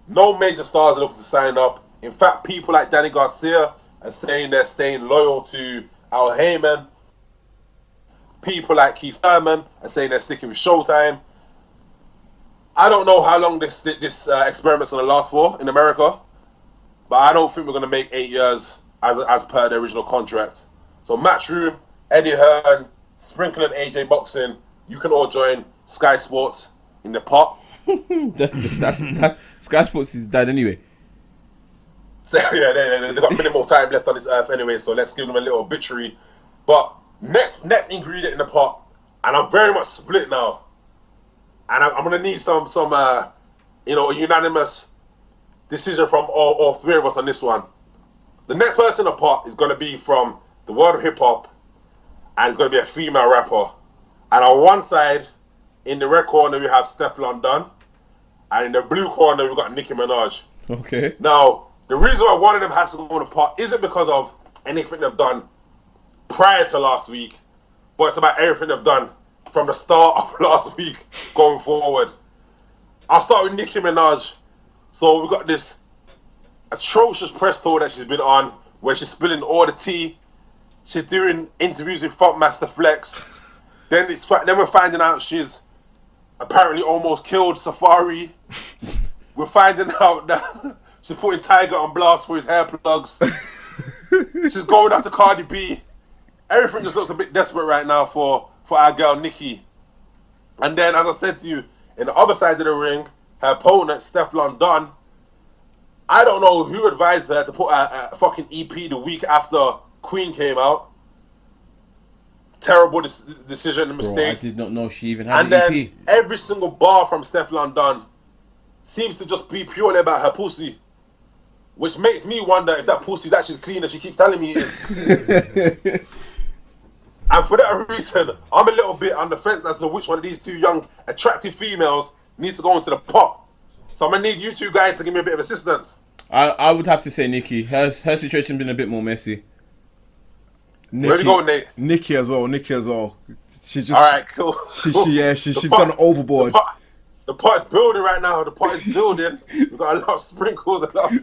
No major stars are looking to sign up. In fact, people like Danny Garcia are saying they're staying loyal to Al Heyman. People like Keith Thurman are saying they're sticking with Showtime. I don't know how long this experiment's going to last for in America, but I don't think we're going to make 8 years as per the original contract. So Matchroom, Eddie Hearn, Sprinkle and AJ Boxing, you can all join Sky Sports in the pot. that's Sky Sports is dead anyway. So yeah, they got minimal time left on this earth anyway. So let's give them a little obituary. But next ingredient in the pot, and I'm very much split now. And I'm gonna need some a unanimous decision from all three of us on this one. The next person in the pot is gonna be from the world of hip hop, and it's gonna be a female rapper. And on one side, in the red corner, we have Stefflon Don, and in the blue corner, we've got Nicki Minaj. Okay. Now, the reason why one of them has to go in the pot isn't because of anything they've done prior to last week, but it's about everything they've done from the start of last week going forward. I'll start with Nicki Minaj. So we've got this atrocious press tour that she's been on, where she's spilling all the tea. She's doing interviews with Funkmaster Flex. Then we're finding out she's apparently almost killed Safari. We're finding out that she's putting Tiger on blast for his hair plugs. She's going after Cardi B. Everything just looks a bit desperate right now for our girl Nicki. And then, as I said to you, in the other side of the ring, her opponent, Stefflon Don. I don't know who advised her to put a fucking EP the week after Queen came out. Terrible decision and mistake. Bro, I did not know she even had an an EP. And then every single bar from Stefflon Don seems to just be purely about her pussy, which makes me wonder if that pussy is actually as clean as she keeps telling me it is. And for that reason, I'm a little bit on the fence as to which one of these two young, attractive females needs to go into the pot. So I'm going to need you two guys to give me a bit of assistance. I would have to say Nicki. Her situation's been a bit more messy. Where do you go, Nate? Nicki as well. She just... All right, cool. She's gone overboard. The pot is building right now. The pot is building. We've got a lot of sprinkles, a lot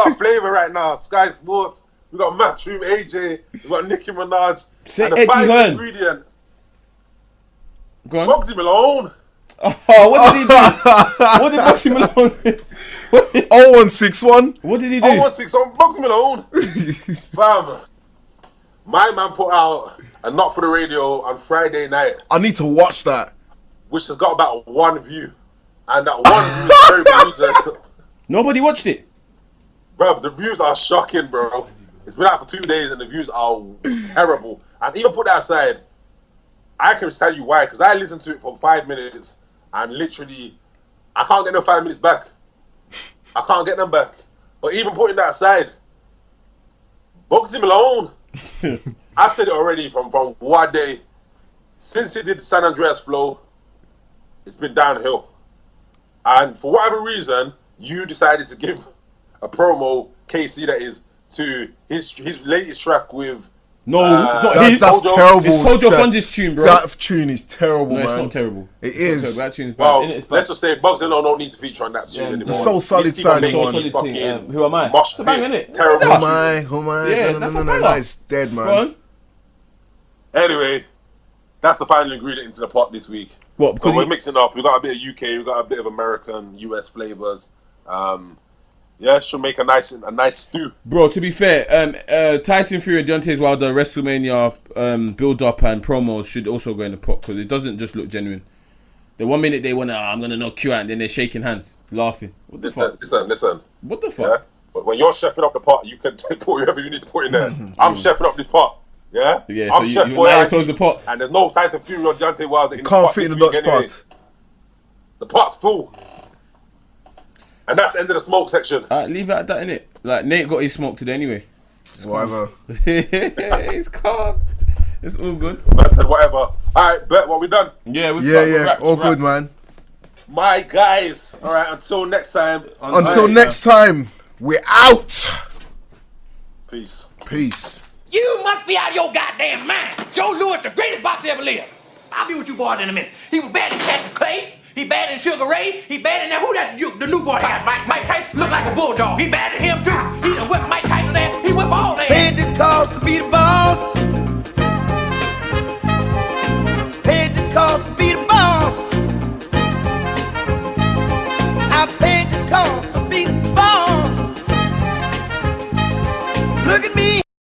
of flavour right now. Sky Sports. We've got Matchroom AJ. We've got Nicki Minaj. Say and the Eddie final Hearn. ingredient, Go on. Bugsy Malone. Oh, what did he do? What did Bugsy Malone do? 0161. What did he do? 016 on Bugsy Malone. Fam, my man put out a Not For The Radio on Friday night, I need to watch that. which has got about 1 view. And that 1 view is very good reason. Nobody watched it. Bro, the views are shocking, bro. It's been out for 2 days and the views are terrible. And even put that aside, I can tell you why. Because I listened to it for 5 minutes and literally, I can't get them 5 minutes back. I can't get them back. But even putting that aside, Bugsy Malone, I said it already from one day. Since he did San Andreas Flow, it's been downhill. And for whatever reason, you decided to give a promo, KC, that is, to his latest track with... No, that's Kojo, terrible. It's Kojo Fundy's tune, bro. That tune is terrible, No, man. it's not terrible. It is. That tune's bad. Well, It's bad. let's just say Bugsy Malone don't need to feature on that tune anymore. the Soul Solid He's keeping sound making one. these Soul Solid fucking thing, Who Am I? mosh It's a bang, pit innit? terrible Yeah, tunes. Who am I? Yeah, No, that's no, a no, banger. that is dead, man. Go on. Anyway, that's the final ingredient into the pot this week. What? So Because we're mixing up. We've got a bit of UK, we've got a bit of American, US flavors. Yeah, should make a nice stew. Bro, to be fair, Tyson Fury and Deontay Wilder WrestleMania build-up and promos should also go in the pot because it doesn't just look genuine. The 1 minute they want to, I'm going to knock you out, and then they're shaking hands, laughing. What the fuck? Listen. What the Yeah? fuck? But when you're chefing up the pot, you can put whoever you need to put in there. I'm chefing up this pot. Yeah? Yeah, I'm so Chef you Boy now you Ike, close the pot. and there's no Tyson Fury or Deontay Wilder in this Can't pot fit this in the week Dutch anyway. pot. The pot's full. And that's the end of the smoke section. Leave it at that, innit? Like, Nate got his smoke today anyway. Whatever. It's calm. It's all good. I said whatever. Alright, bet what we done. Yeah, All good, man. My guys. Alright, until next time. Until next time, we're out. Peace. Peace. You must be out of your goddamn mind. Joe Louis, the greatest boxer ever lived. I'll be with you boys in a minute. He was bad in Captain Clay. He bad in Sugar Ray. He bad in that. Who that? The new boy. Mike Tyson look like a bulldog. He bad in him too. He done whipped Mike Tyson.